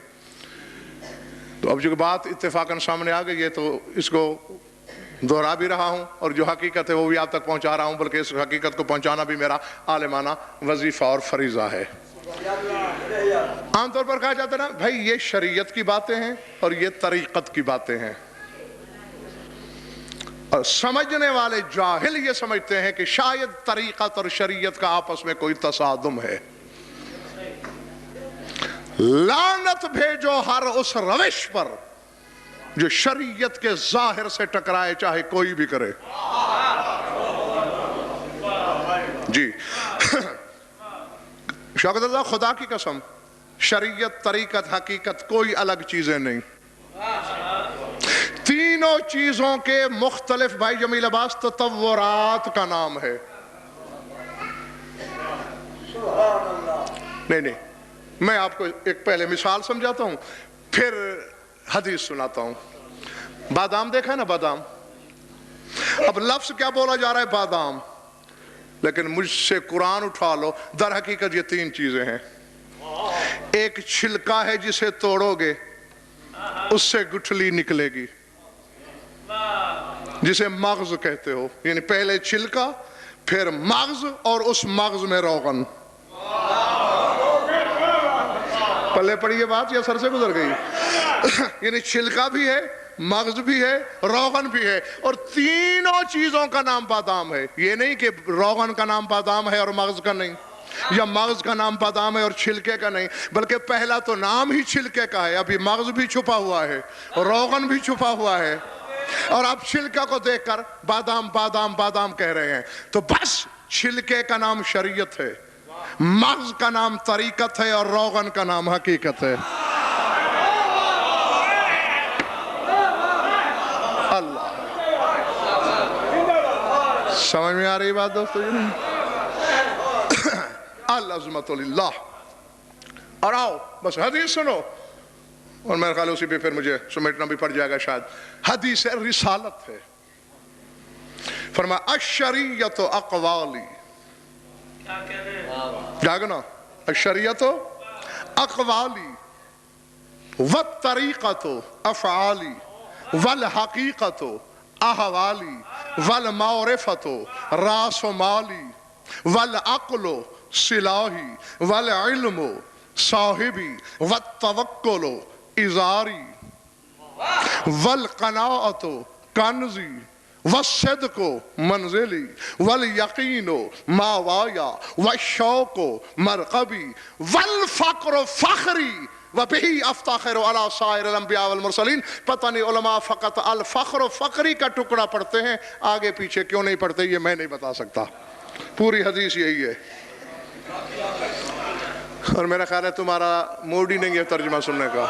تو اب جو بات اتفاقاً سامنے آ گئی ہے تو اس کو دہرا بھی رہا ہوں، اور جو حقیقت ہے وہ بھی آپ تک پہنچا رہا ہوں، بلکہ اس حقیقت کو پہنچانا بھی میرا عالمانہ وظیفہ اور فریضہ ہے. عام طور پر کہا جاتا ہے نا بھائی یہ شریعت کی باتیں ہیں اور یہ طریقت کی باتیں ہیں، اور سمجھنے والے جاہل یہ سمجھتے ہیں کہ شاید طریقت اور شریعت کا آپس میں کوئی تصادم ہے. لعنت بھیجو ہر اس روش پر جو شریعت کے ظاہر سے ٹکرائے، چاہے کوئی بھی کرے. جی شوکت اللہ خدا کی قسم، شریعت، طریقت، حقیقت کوئی الگ چیزیں نہیں، تینوں چیزوں کے مختلف بھائی جمیل عباس تطورات کا نام ہے. نہیں میں آپ کو ایک پہلے مثال سمجھاتا ہوں پھر حدیث سناتا ہوں. بادام دیکھا نا، بادام، اب لفظ کیا بولا جا رہا ہے؟ بادام. لیکن مجھ سے قرآن اٹھا لو، در حقیقت یہ تین چیزیں ہیں. ایک چھلکا ہے جسے توڑو گے اس سے گٹھلی نکلے گی، جسے مغز کہتے ہو، یعنی پہلے چھلکا پھر مغز اور اس مغز میں روغن. پلے پڑی یہ بات یا سر سے گزر گئی؟ یعنی چھلکا بھی ہے، مغز بھی ہے، روغن بھی ہے، اور تینوں چیزوں کا نام بادام ہے. یہ نہیں کہ روغن کا نام بادام ہے اور مغز کا نہیں، یا مغز کا نام بادام ہے اور چھلکے کا نہیں، بلکہ پہلا تو نام ہی چھلکے کا ہے، ابھی مغز بھی چھپا ہوا ہے اور روغن بھی چھپا ہوا ہے، اور آپ چھلکا کو دیکھ کر بادام بادام بادام کہہ رہے ہیں. تو بس چھلکے کا نام شریعت ہے، مغز کا نام طریقت ہے، اور روغن کا نام حقیقت ہے. اللہ سمجھ میں آ رہی بات دوستو؟ العظمت للہ. اور آؤ بس حدیث سنو، اور میرے خیال اسی پہ پھر مجھے سمیٹنا بھی پڑ جائے گا شاید. حدیث رسالت ہے. فرمایا الشریعت اقوالی، جاگنا، الشریعت اقوالی والطریقت افعالی والحقیقت احوالی والمعرفت راس مالی والعقل سلاحی والعلم صاحبی والتوکل ازاری والقناعت کنزی والصدق منزلی والیقین ماوایا والشوق مرقبی والفقر فخری وبہی افتخر علی سائر الانبیاء والمرسلین۔ پتہ نہیں علماء فقط الفخر فقری کا ٹکڑا پڑھتے ہیں، آگے پیچھے کیوں نہیں پڑھتے یہ میں نہیں بتا سکتا، پوری حدیث یہی ہے۔ اور میرا خیال ہے تمہارا موڈ ہی نہیں ہے ترجمہ سننے کا۔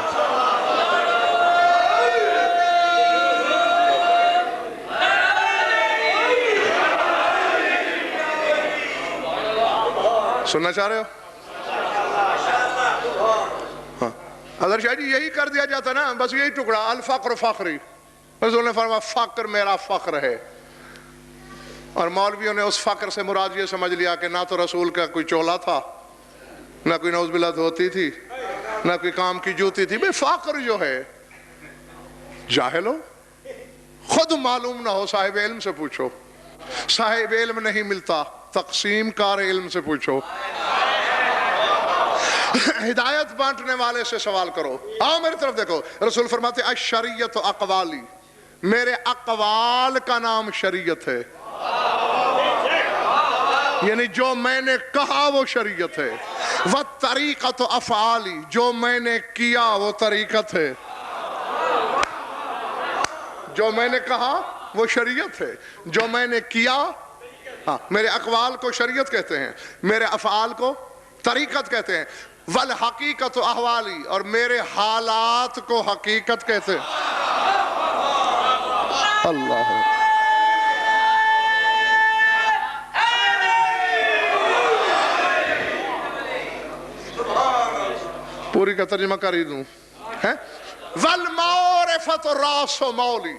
سننا چاہ رہے ہو؟ ہاں اگر شاہ جی یہی کر دیا جاتا نا، بس یہی ٹکڑا الفقر فخری، رسول نے فرمایا فقر میرا فخر ہے، اور مولویوں نے اس فقر سے مراد یہ سمجھ لیا کہ نہ تو رسول کا کوئی چولا تھا، نہ کوئی نعوذ باللہ دھوتی تھی، نہ کوئی کام کی جوتی تھی۔ بے فقر جو ہے، جاہل ہو، خود معلوم نہ ہو صاحب علم سے پوچھو، صاحب علم نہیں ملتا، تقسیم کار علم سے پوچھو، ہدایت بانٹنے والے سے سوال کرو۔ آؤ میری طرف دیکھو، رسول فرماتے الشریعت اقوالی، میرے اقوال کا نام شریعت ہے، یعنی جو میں نے کہا وہ شریعت ہے۔ وَالطَّرِيقَةُ افعالی، جو میں نے کیا وہ طریقت ہے، جو میں نے کہا وہ شریعت ہے، جو میں نے کیا، ہاں میرے اقوال کو شریعت کہتے ہیں، میرے افعال کو طریقت کہتے ہیں۔ وَالْحَقِيقَةُ احوالی، اور میرے حالات کو حقیقت کہتے ہیں۔ اللہ پوری کا ترجمہ کر ہی دوں۔ وَالْمَعْرِفَةُ رَاسُ مولی،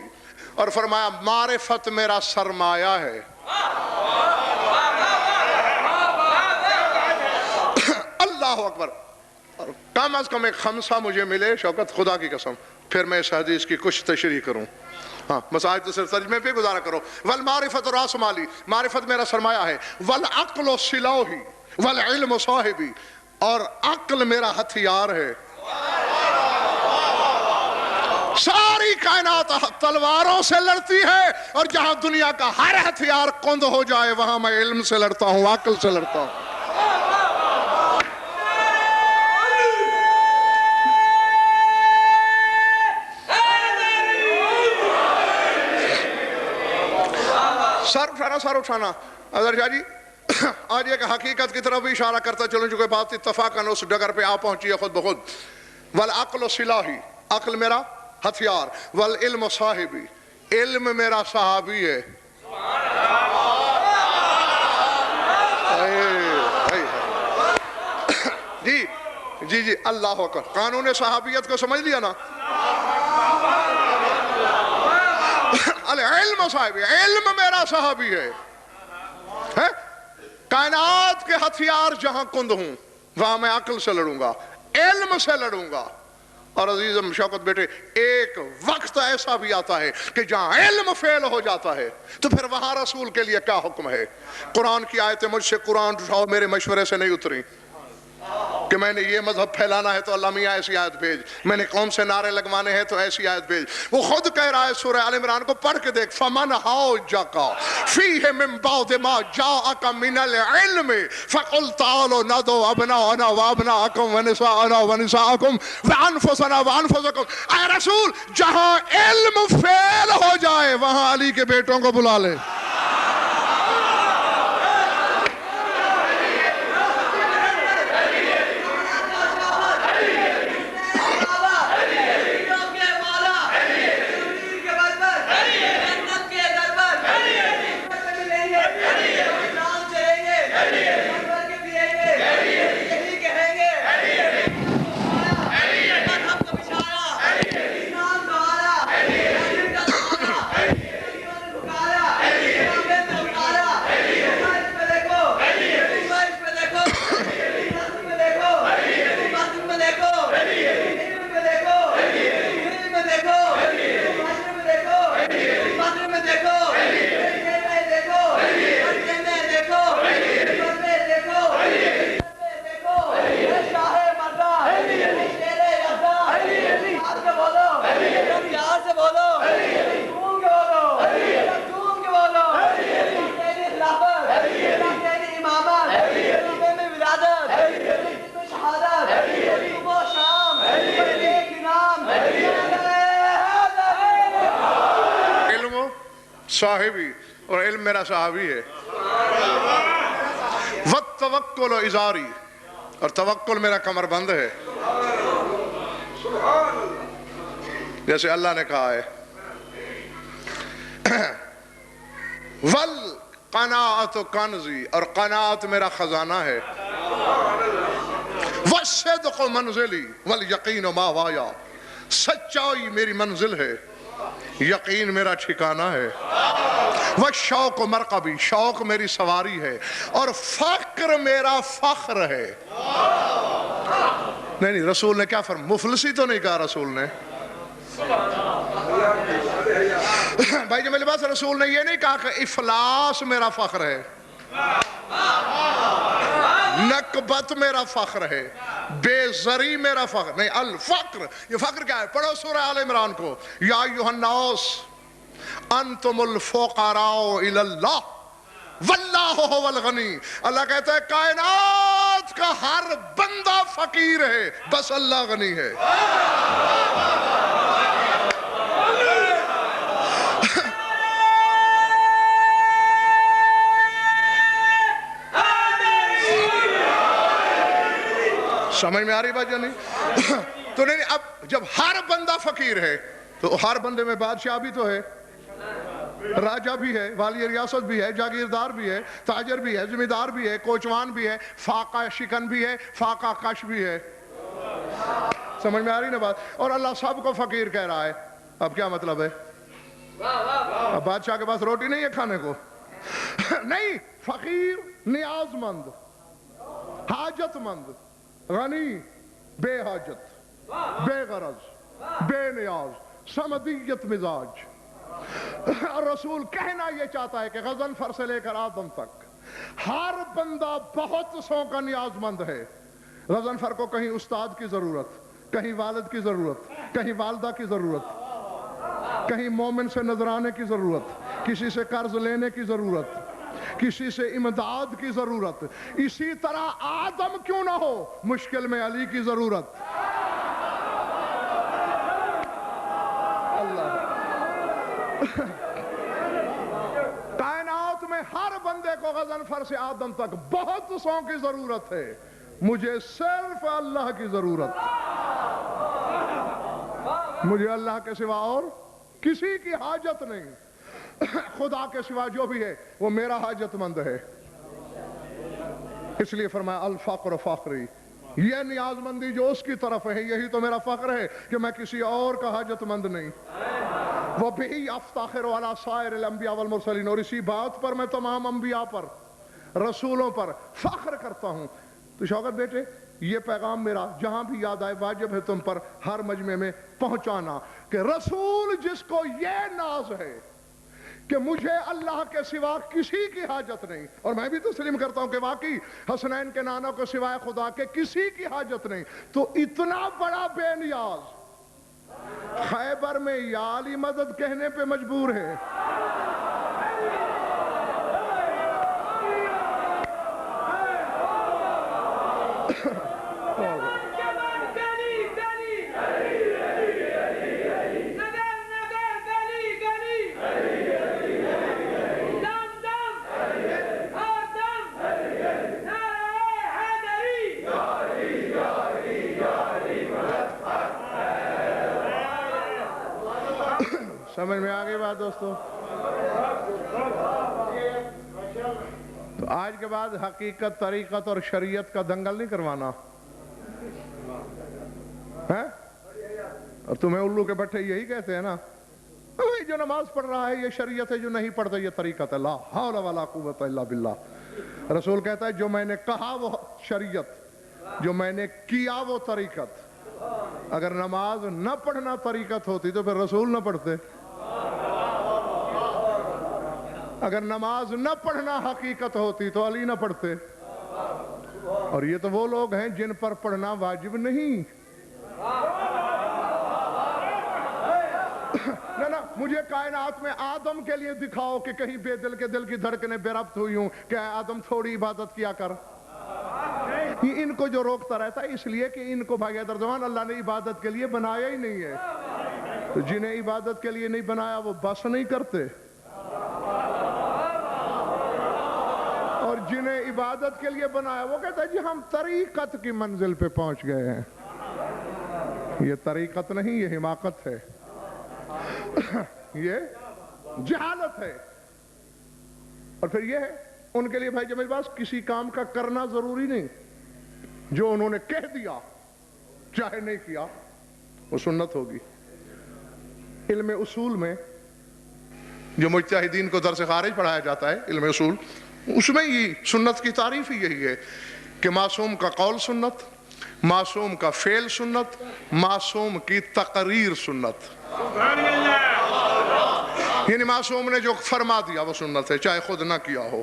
اور فرمایا معرفت میرا سرمایہ ہے۔ اللہ اکبر۔ کم از کم ایک خمسہ مجھے ملے شوکت، خدا کی قسم، پھر میں اس حدیث کی کچھ تشریح کروں۔ ہاں بس آج تو صرف ترجمے پہ گزارا کرو۔ وَالْمَعْرِفَةُ رَاسُ مالی، معرفت میرا سرمایہ ہے۔ وَالْعَقْلُ سِلَاحی وَالْعِلْمُ صَاحِبی، اور عقل میرا ہتھیار ہے۔ ساری کائنات تلواروں سے لڑتی ہے، اور جہاں دنیا کا ہر ہتھیار کند ہو جائے وہاں میں علم سے لڑتا ہوں، عقل سے لڑتا ہوں۔ سر اٹھانا۔ اگر شاہ جی آج ایک حقیقت کی طرف بھی اشارہ کرتا چلوں، جو کہ بات اتفاقاً اس ڈگر پہ آ پہنچی ہے خود بخود۔ والعقل سلاحی، عقل میرا ہتھیار۔ والعلم صاحبی، علم میرا صحابی ہے۔ جی اللہ اکبر، قانون صحابیت کو سمجھ لیا نا۔ العلم صاحبی، علم میرا صحابی ہے۔ کائنات کے ہتھیار جہاں کند ہوں وہاں میں عقل سے لڑوں گا، علم سے لڑوں گا۔ اور عزیزم شوکت بیٹے، ایک وقت ایسا بھی آتا ہے کہ جہاں علم فیل ہو جاتا ہے تو پھر وہاں رسول کے لیے کیا حکم ہے؟ قرآن کی آیتیں مجھ سے قرآن اٹھاؤ میرے مشورے سے نہیں اتری کہ میں نے یہ مذہب پھیلانا ہے تو اللہ میاں ایسی آیت بھیج، میں نے قوم سے نعرے لگوانے ہیں تو ایسی آیت بھیج۔ وہ خود کہہ رہا ہے سورہ آل عمران کو پڑھ کے دیکھ، فَمَنْ حَاجَّكَ فِيهِ مِن بَعْدِ مَا جَاءَكَ مِنَ الْعِلْمِ فَقُلْ تَعَالَوْا نَدْعُ أَبْنَاءَنَا وَأَبْنَاءَكُمْ وَنِسَاءَنَا وَنِسَاءَكُمْ وَأَنفُسَنَا وَأَنفُسَكُمْ۔ اے رسول، جہاں علم فیل ہو جائے وہاں علی کے بیٹوں کو بلا لے۔ صاحبی، اور علم میرا صحابی ہے. وَالتَّوَكُّلُ اِزَارِي، اور توکل میرا کمر بند ہے. جیسے اللہ نے کہا ہے وَالْقَنَاعَةُ كَنْزِي، اور قناعت میرا خزانہ ہے. وَالصِّدْقُ مَنْزِلِي وَالْيَقِينُ مَاوَايَا، سچائی میری منزل ہے، یقین میرا ٹھکانہ ہے. وَالشَّوْقُ مَرْقَبِي، شوق میری سواری ہے، اور فقر میرا فخر ہے. نہیں رسول نے کیا فرمایا؟ مفلسی تو نہیں کہا رسول نے. بھائی جب میرے پاس رسول نے یہ نہیں کہا کہ افلاس میرا فخر ہے، نکبت میرا فخر ہے، بے زری میرا فخر نہیں. الفقر، یہ فقر کیا ہے؟ پڑھو سورہ آل عمران کو. یا ایھا الناس انتم الفقراء الی اللہ واللہ هو الغنی. اللہ کہتا ہے کائنات کا ہر بندہ فقیر ہے، بس اللہ غنی ہے. سمجھ میں آ رہی بات یا نہیں؟ تو نہیں، اب جب ہر بندہ فقیر ہے تو ہر بندے میں بادشاہ بھی تو ہے، راجہ بھی ہے، والی ریاست بھی ہے، جاگیردار بھی ہے، تاجر بھی ہے، زمیندار بھی ہے، کوچوان بھی ہے، فاقہ شکن بھی ہے، فاقہ کش بھی ہے. سمجھ میں آ رہی نا بات؟ اور اللہ سب کو فقیر کہہ رہا ہے. اب کیا مطلب ہے؟ اب بادشاہ کے پاس روٹی نہیں ہے کھانے کو؟ نہیں، فقیر نیاز مند، حاجت مند، غنی بے حاجت، بے غرض، بے نیاز، سمدیت مزاج. اور رسول کہنا یہ چاہتا ہے کہ غضنفر سے لے کر آدم تک ہر بندہ بہت سو کا نیاز مند ہے. غضنفر کو کہیں استاد کی ضرورت، کہیں والد کی ضرورت، کہیں والدہ کی ضرورت، کہیں مومن سے نذرانے کی ضرورت، کسی سے قرض لینے کی ضرورت، کسی سے امداد کی ضرورت. اسی طرح آدم کیوں نہ ہو، مشکل میں علی کی ضرورت. کائنات میں ہر بندے کو غضنفر سے آدم تک بہت سو کی ضرورت ہے، مجھے صرف اللہ کی ضرورت. مجھے اللہ کے سوا اور کسی کی حاجت نہیں. خدا کے سوا جو بھی ہے وہ میرا حاجت مند ہے. اس لیے فرمایا الفقر فخری، یہ نیاز مندی جو اس کی طرف ہے یہی تو میرا فخر ہے کہ میں کسی اور کا حاجت مند نہیں. وَبِهِ أَفْتَخِرُ عَلَى سَائِرِ الْأَنْبِيَاءِ وَالْمُرْسَلِينَ، اور اسی بات پر میں تمام انبیاء پر، رسولوں پر فخر کرتا ہوں. تو شوکت بیٹے، یہ پیغام میرا جہاں بھی یاد آئے واجب ہے تم پر ہر مجمع میں پہنچانا کہ رسول جس کو یہ ناز ہے کہ مجھے اللہ کے سوا کسی کی حاجت نہیں، اور میں بھی تسلیم کرتا ہوں کہ واقعی حسنین کے نانا کو سوائے خدا کے کسی کی حاجت نہیں، تو اتنا بڑا بے نیاز خیبر میں یا علی مدد کہنے پہ مجبور ہے. سمجھ میں آ گئی بات دوستو؟ تو آج کے بعد حقیقت، طریقت اور شریعت کا دنگل نہیں کروانا ہے؟ اور تمہیں الو کے بٹھے یہی کہتے ہیں نا، جو نماز پڑھ رہا ہے یہ شریعت ہے، جو نہیں پڑھتا یہ طریقت ہے. لا حول ولا قوت الا باللہ. رسول کہتا ہے جو میں نے کہا وہ شریعت، جو میں نے کیا وہ طریقت. اگر نماز نہ پڑھنا طریقت ہوتی تو پھر رسول نہ پڑھتے. اگر نماز نہ پڑھنا حقیقت ہوتی تو علی نہ پڑھتے. اور یہ تو وہ لوگ ہیں جن پر پڑھنا واجب نہیں. نہ مجھے کائنات میں آدم کے لیے دکھاؤ کہ کہیں بے دل کے دل کی دھڑکنیں بے ربط ہوئی ہوں کہ آدم تھوڑی عبادت کیا کر. یہ ان کو جو روکتا رہتا ہے اس لیے کہ ان کو بھائی حیدر اللہ نے عبادت کے لیے بنایا ہی نہیں ہے. تو جنہیں عبادت کے لیے نہیں بنایا وہ بس نہیں کرتے. اور جنہیں عبادت کے لیے بنایا وہ کہتا ہے جی ہم طریقت کی منزل پہ پہنچ گئے ہیں. یہ طریقت نہیں، یہ حماقت ہے، یہ جہالت ہے. اور پھر یہ ہے ان کے لیے بھائی جمیل باز کسی کام کا کرنا ضروری نہیں، جو انہوں نے کہہ دیا چاہے نہیں کیا وہ سنت ہوگی. علم اصول میں جو مجتہدین کو درس خارج پڑھایا جاتا ہے، علم اصول، اس میں یہ سنت کی تعریف ہی یہی ہے کہ معصوم کا قول سنت، معصوم کا فعل سنت، معصوم کی تقریر سنت. یعنی معصوم نے جو فرما دیا وہ سنت ہے، چاہے خود نہ کیا ہو.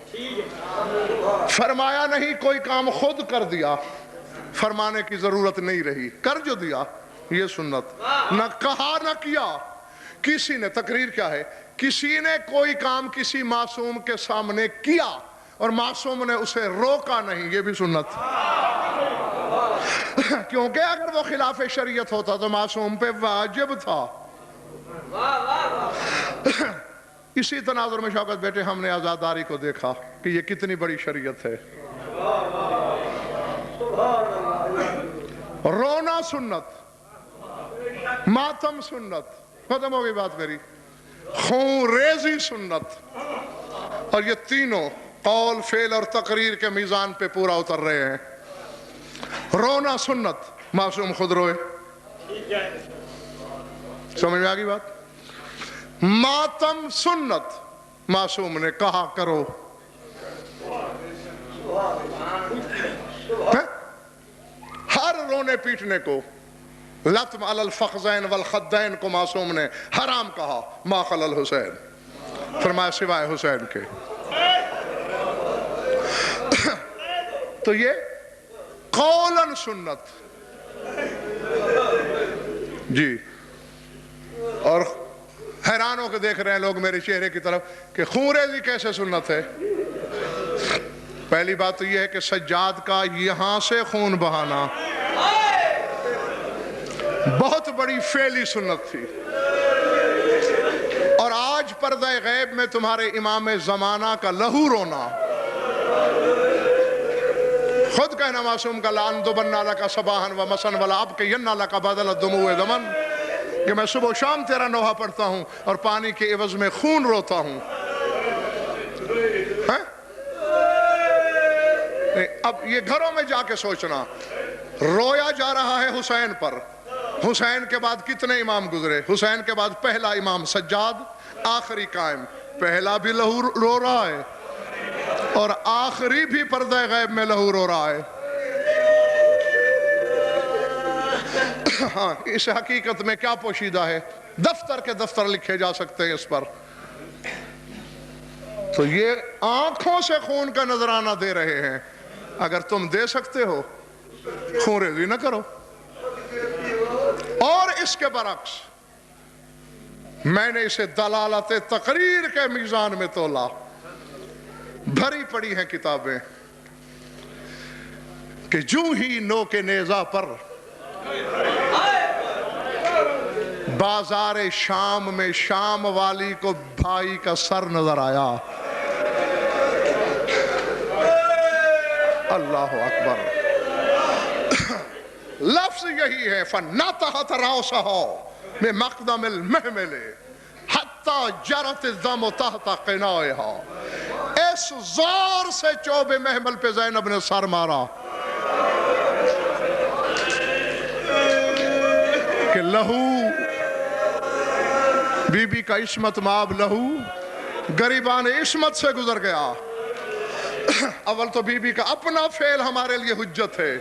فرمایا نہیں، کوئی کام خود کر دیا، فرمانے کی ضرورت نہیں رہی، کر جو دیا یہ سنت. نہ کہا نہ کیا، کسی نے، تقریر کیا ہے، کسی نے کوئی کام کسی معصوم کے سامنے کیا اور معصوم نے اسے روکا نہیں، یہ بھی سنت. کیونکہ اگر وہ خلاف شریعت ہوتا تو معصوم پہ واجب تھا. اسی تناظر میں شوکت بیٹے ہم نے عزاداری کو دیکھا کہ یہ کتنی بڑی شریعت ہے. رونا سنت، ماتم سنت، ختم ہو گئی بات میری. خون ریزی سنت. اور یہ تینوں قول، فعل اور تقریر کے میزان پہ پورا اتر رہے ہیں. رونا سنت، معصوم خود روئے. سمجھ میں آگئی بات؟ ماتم سنت، معصوم نے کہا کرو. ہر رونے پیٹنے کو، لطم علی الفخذین والخدین کو معصوم نے حرام کہا، ما خلا الحسین، فرمایا سوائے حسین کے. تو یہ قولاً سنت. جی، اور حیران ہو کے دیکھ رہے ہیں لوگ میرے چہرے کی طرف کہ خون ریزی کیسے سنت ہے. پہلی بات تو یہ ہے کہ سجاد کا یہاں سے خون بہانا بہت بڑی فعلی سنت تھی. اور آج پردہ غیب میں تمہارے امام زمانہ کا لہو رونا، خود کہنا معصوم کا لان دبنا لکا صباحن و مسن ولا ابقین لکا بدل الدموع دمن، کہ میں صبح و شام تیرا نوحہ پڑھتا ہوں اور پانی کے عوض میں خون روتا ہوں. اب یہ گھروں میں جا کے سوچنا، رویا جا رہا ہے حسین پر. حسین کے بعد کتنے امام گزرے؟ حسین کے بعد پہلا امام سجاد، آخری قائم. پہلا بھی لہو رو رہا ہے اور آخری بھی پردہ غیب میں لہو رو رہا ہے. ہاں، اس حقیقت میں کیا پوشیدہ ہے؟ دفتر کے دفتر لکھے جا سکتے ہیں اس پر. تو یہ آنکھوں سے خون کا نذرانہ دے رہے ہیں. اگر تم دے سکتے ہو خون ریزی نہ کرو. اور اس کے برعکس میں نے اسے دلالت تقریر کے میزان میں تولا. بھری پڑی ہیں کتابیں کہ جو ہی نو کے نیزہ پر بازار شام میں شام والی کو بھائی کا سر نظر آیا. اللہ اکبر. لفظ یہی ہے، فَنَّتَحَتْ رَأْسَهُ بِمَقْدَمِ الْمِحْمِلِ حَتَّى جَرَتِ الدَّمُ تَحْتَ قِنَائِهَا. اس زور سے چوب محمل پہ زینب نے سر مارا کہ لہو، بی بی کا عصمت مآب لہو گریبان عصمت سے گزر گیا. اول تو بی بی کا اپنا فعل ہمارے لیے حجت ہے،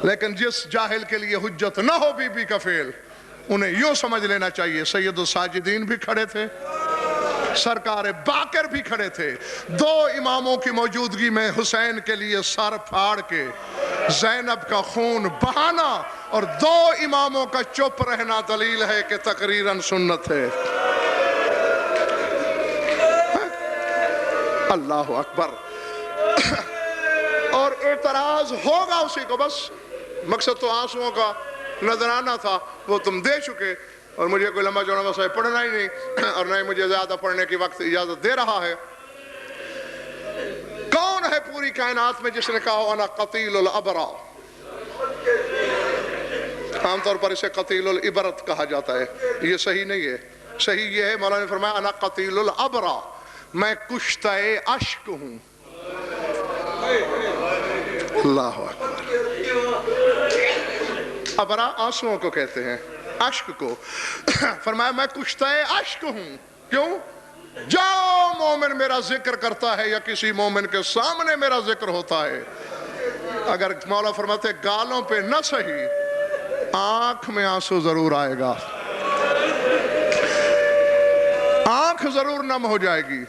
لیکن جس جاہل کے لیے حجت نہ ہو بی بی کا فعل، انہیں یوں سمجھ لینا چاہیے سید الساجدین بھی کھڑے تھے، سرکار باقر بھی کھڑے تھے. دو اماموں کی موجودگی میں حسین کے لیے سر پھاڑ کے زینب کا خون بہانا اور دو اماموں کا چپ رہنا دلیل ہے کہ تقریراً سنت ہے. اللہ اکبر. اور اعتراض ہوگا اسی کو، بس مقصد تو آنسوؤں کا نذرانہ تھا، وہ تم دے چکے اور مجھے کوئی لمبا چوڑا مسئلہ پڑھنا ہی نہیں اور نہ ہی مجھے زیادہ پڑھنے کی وقت اجازت دے رہا ہے. کون ہے پوری کائنات میں جس نے کہا انا قتیل الابرا؟ عام طور پر اسے قتیل العبرت کہا جاتا ہے، یہ صحیح نہیں ہے. صحیح یہ ہے، مولانا نے فرمایا انا قتیل الابرا، میں کشتہ اشک ہوں. اللہ اکبر. ابرا آنسوؤں کو کہتے ہیں، اشک کو. فرمایا میں کشتہ اشک ہوں. کیوں؟ جو مومن میرا ذکر کرتا ہے یا کسی مومن کے سامنے میرا ذکر ہوتا ہے، اگر مولا فرماتے گالوں پہ نہ سہی، آنکھ میں آنسو ضرور آئے گا، آنکھ ضرور نم ہو جائے گی،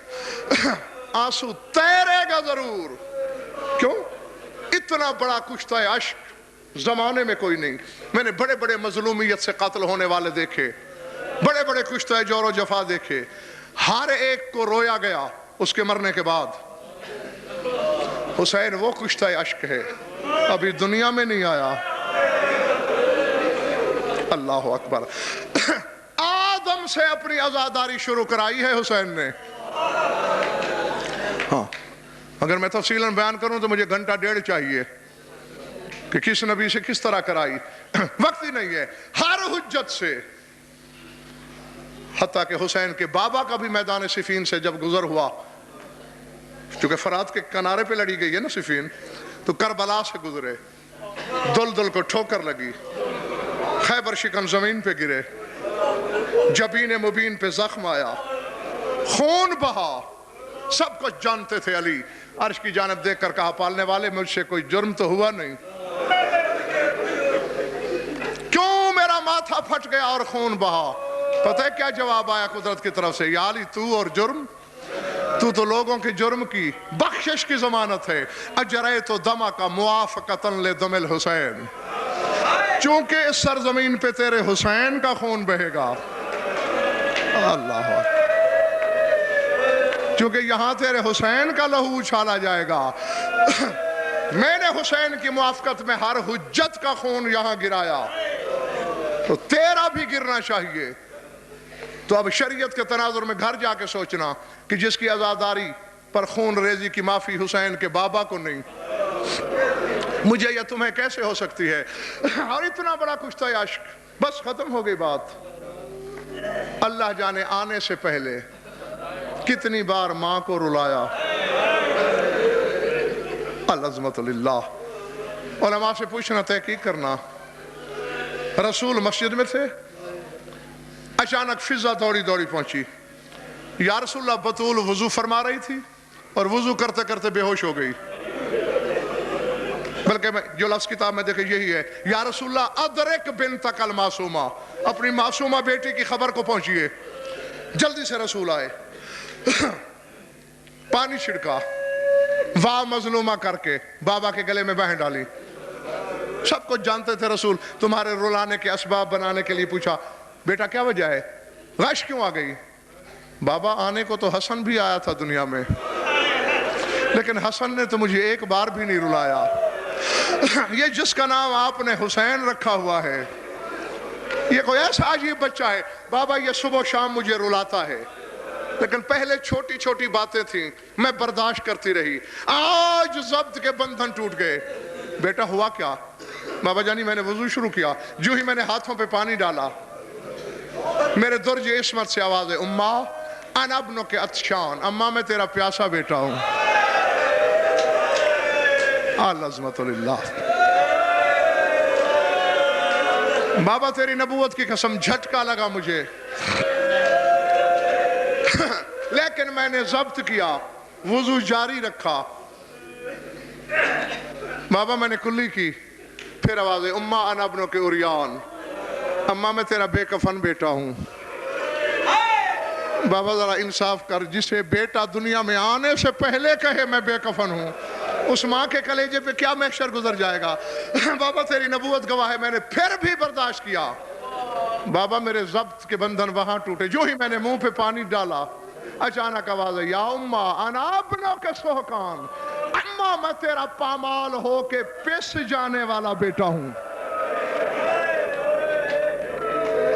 آنسو تیرے گا ضرور. کیوں؟ اتنا بڑا کشتہ عشق زمانے میں کوئی نہیں. میں نے بڑے بڑے مظلومیت سے قتل ہونے والے دیکھے، بڑے بڑے کشتہ جور و جفا دیکھے، ہر ایک کو رویا گیا اس کے مرنے کے بعد. حسین وہ کشتہ عشق ہے، ابھی دنیا میں نہیں آیا. اللہ اکبر. آدم سے اپنی عزاداری شروع کرائی ہے حسین نے. ہاں، اگر میں تفصیلاً بیان کروں تو مجھے گھنٹہ ڈیڑھ چاہیے کہ کس نبی سے کس طرح کرائی. وقت ہی نہیں ہے. ہر حجت سے، حتیٰ کہ حسین کے بابا کا بھی میدان صفین سے جب گزر ہوا، چونکہ فرات کے کنارے پہ لڑی گئی ہے نا صفین، تو کربلا سے گزرے، دل کو ٹھوکر لگی، خیبر شکن زمین پہ گرے، جبین مبین پہ زخم آیا، خون بہا. سب کچھ جانتے تھے. علی عرش کی جانب دیکھ کر کہا پالنے والے مجھ سے کوئی جرم تو ہوا نہیں، کیوں میرا ماتھا پھٹ گیا اور خون بہا؟ پتہ ہے کیا جواب آیا قدرت کی طرف سے؟ یا علی تو اور جرم، تو لوگوں کے جرم کی بخشش کی ضمانت ہے. اجریت دمہ کا موافقتاً لدم الحسین، چونکہ اس سرزمین پہ تیرے حسین کا خون بہے گا. اللہ اکبر. چونکہ یہاں تیرے حسین کا لہو اچھالا جائے گا. میں نے حسین کی موافقت میں ہر حجت کا خون یہاں گرایا، تو تیرا بھی گرنا چاہیے. تو اب شریعت کے تناظر میں گھر جا کے سوچنا کہ جس کی عزاداری پر خون ریزی کی معافی حسین کے بابا کو نہیں، مجھے یا تمہیں کیسے ہو سکتی ہے؟ اور اتنا بڑا کشتہ عشق. بس ختم ہو گئی بات. اللہ جانے آنے سے پہلے کتنی بار ماں کو رلایا. العظمت للہ. علماء سے پوچھنا، تحقیق کرنا. رسول مسجد میں تھے، اچانک فضا دوڑی پہنچی. یا رسول اللہ، بطول وضو فرما رہی تھی اور وضو کرتے کرتے بے ہوش ہو گئی. بلکہ جو لفظ کتاب میں دیکھے یہی ہے، یا رسول اللہ ادرک بنتک المعصومہ، اپنی معصومہ بیٹی کی خبر کو پہنچیے. جلدی سے رسول آئے، پانی چھڑکا، واہ مظلومہ کر کے بابا کے گلے میں بہن ڈالی. سب کچھ جانتے تھے رسول. تمہارے رلانے کے اسباب بنانے کے لیے پوچھا، بیٹا کیا وجہ ہے؟ غش کیوں آ گئی؟ بابا آنے کو تو حسن بھی آیا تھا دنیا میں، لیکن حسن نے تو مجھے ایک بار بھی نہیں رلایا. یہ جس کا نام آپ نے حسین رکھا ہوا ہے، یہ کوئی ایسا عجیب بچہ ہے. بابا یہ صبح و شام مجھے رلاتا ہے، لیکن پہلے چھوٹی چھوٹی باتیں تھیں، میں برداشت کرتی رہی. آج ضبط کے بندھن ٹوٹ گئے. بیٹا ہوا کیا؟ بابا جانی میں نے وضو شروع کیا، جو ہی میں نے ہاتھوں پہ پانی ڈالا، میرے درج عصمت سے آواز ہے، اماں انا ابنک عطشان، اماں میں تیرا پیاسا بیٹا ہوں. العظمت للہ. بابا تیری نبوت کی قسم جھٹکا لگا مجھے، لیکن میں نے ضبط کیا، وضو جاری رکھا. بابا میں نے کلی کی، پھر آواز ہے، اماں انا ابنک عریان، اماں میں تیرا بے کفن بیٹا ہوں. بابا ذرا انصاف کر، جسے بیٹا دنیا میں آنے سے پہلے کہے میں بے کفن ہوں، اس ماں کے کلیجے پہ کیا محشر گزر جائے گا. بابا تیری نبوت گواہ ہے، میں نے پھر بھی برداشت کیا. بابا میرے ضبط کے بندھن وہاں ٹوٹے، جو ہی میں نے منہ پہ پانی ڈالا، اچانک آواز ہے، یا اماں انا ابنک سہکان، اماں میں تیرا پامال ہو کے پس جانے والا بیٹا ہوں.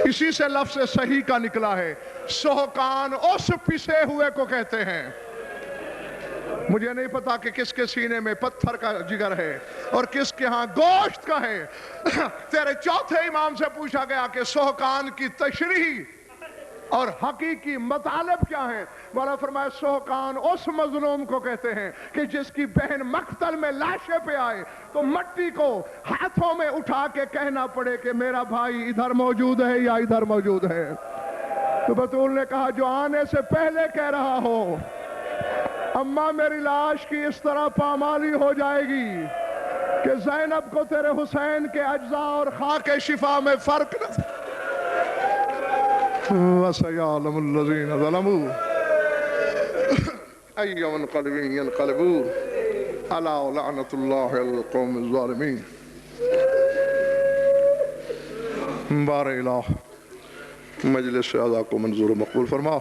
اسی سے لفظ صحیح کا نکلا ہے. سہکان اس پسے ہوئے کو کہتے ہیں. مجھے نہیں پتا کہ کس کے سینے میں پتھر کا جگر ہے اور کس کے ہاں گوشت کا ہے۔ تیرے چوتھے امام سے پوچھا گیا کہ سوہقان کی تشریح اور حقیقی مطالب کیا ہیں؟ مولا فرمایا سوہقان اس مظلوم کو کہتے ہیں کہ جس کی بہن مقتل میں لاشے پہ آئے تو مٹی کو ہاتھوں میں اٹھا کے کہنا پڑے کہ میرا بھائی ادھر موجود ہے یا ادھر موجود ہے۔ تو بطول نے کہا جو آنے سے پہلے کہہ رہا ہو اماں میری لاش کی اس طرح پامالی ہو جائے گی کہ زینب کو تیرے حسین کے اجزاء اور خاک شفا میں فرق نہ وَسَيَعْلَمُ الَّذِينَ ظَلَمُوا أَيَّ مُنْقَلِبٍ يَنْقَلِبُونَ أَلَا وَلَعْنَةُ اللَّهِ عَلَى الْقَوْمِ الظَّالِمِينَ۔ بار الہ مجلس اعضاء کو منظور و مقبول فرما،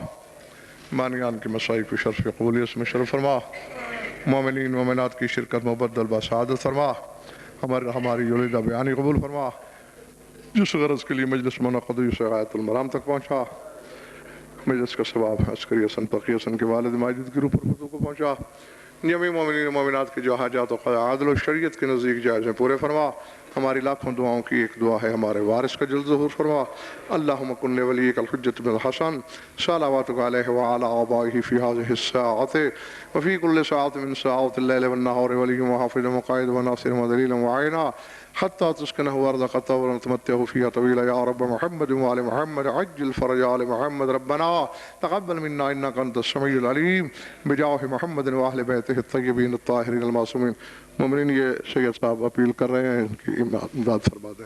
بانیان کی مسائل کو شرف قبولیت میں شرف فرما، مومنین مومنات کی شرکت مبدل بسعادت فرما، ہماری یولیدہ بیانی قبول فرما، جس غرض کے لیے مجلس منعقد ہوئی اسے غایت المرام تک پہنچا، مجلس کا ثواب عسکری حسن تقی حسن کے والد ماجد کی روح پر فتح کو پہنچا، جميع مومنین و مومنات کے جو حاجات و عادل و شریعت کے نزدیک جائز ہیں پورے فرما۔ ہماری لاکھوں دعاؤں کی ایک دعا ہے ہمارے وارث کا جلد ظہور فرما۔ اللہم کن ولیک الحجۃ بن الحسن صلواتک علیہ وعلی آبائہ فی هذه الساعۃ وفی کل ساعۃ من ساعات اللیل والنہار ولی وحافظ وقائد وناصر ودلیل وعینا حتی تسکنہ ارضک طولا وتمتعہ فیہا طویلا یا رب محمد وآل محمد عجل فرج آل محمد ربنا تقبل منا انک انت السمیع العلیم بجاہ محمد واہل بیتہ الطیبین الطاہرین المعصومین۔ مومنین یہ سید صاحب اپیل کر رہے ہیں کہ امداد فرما دیں۔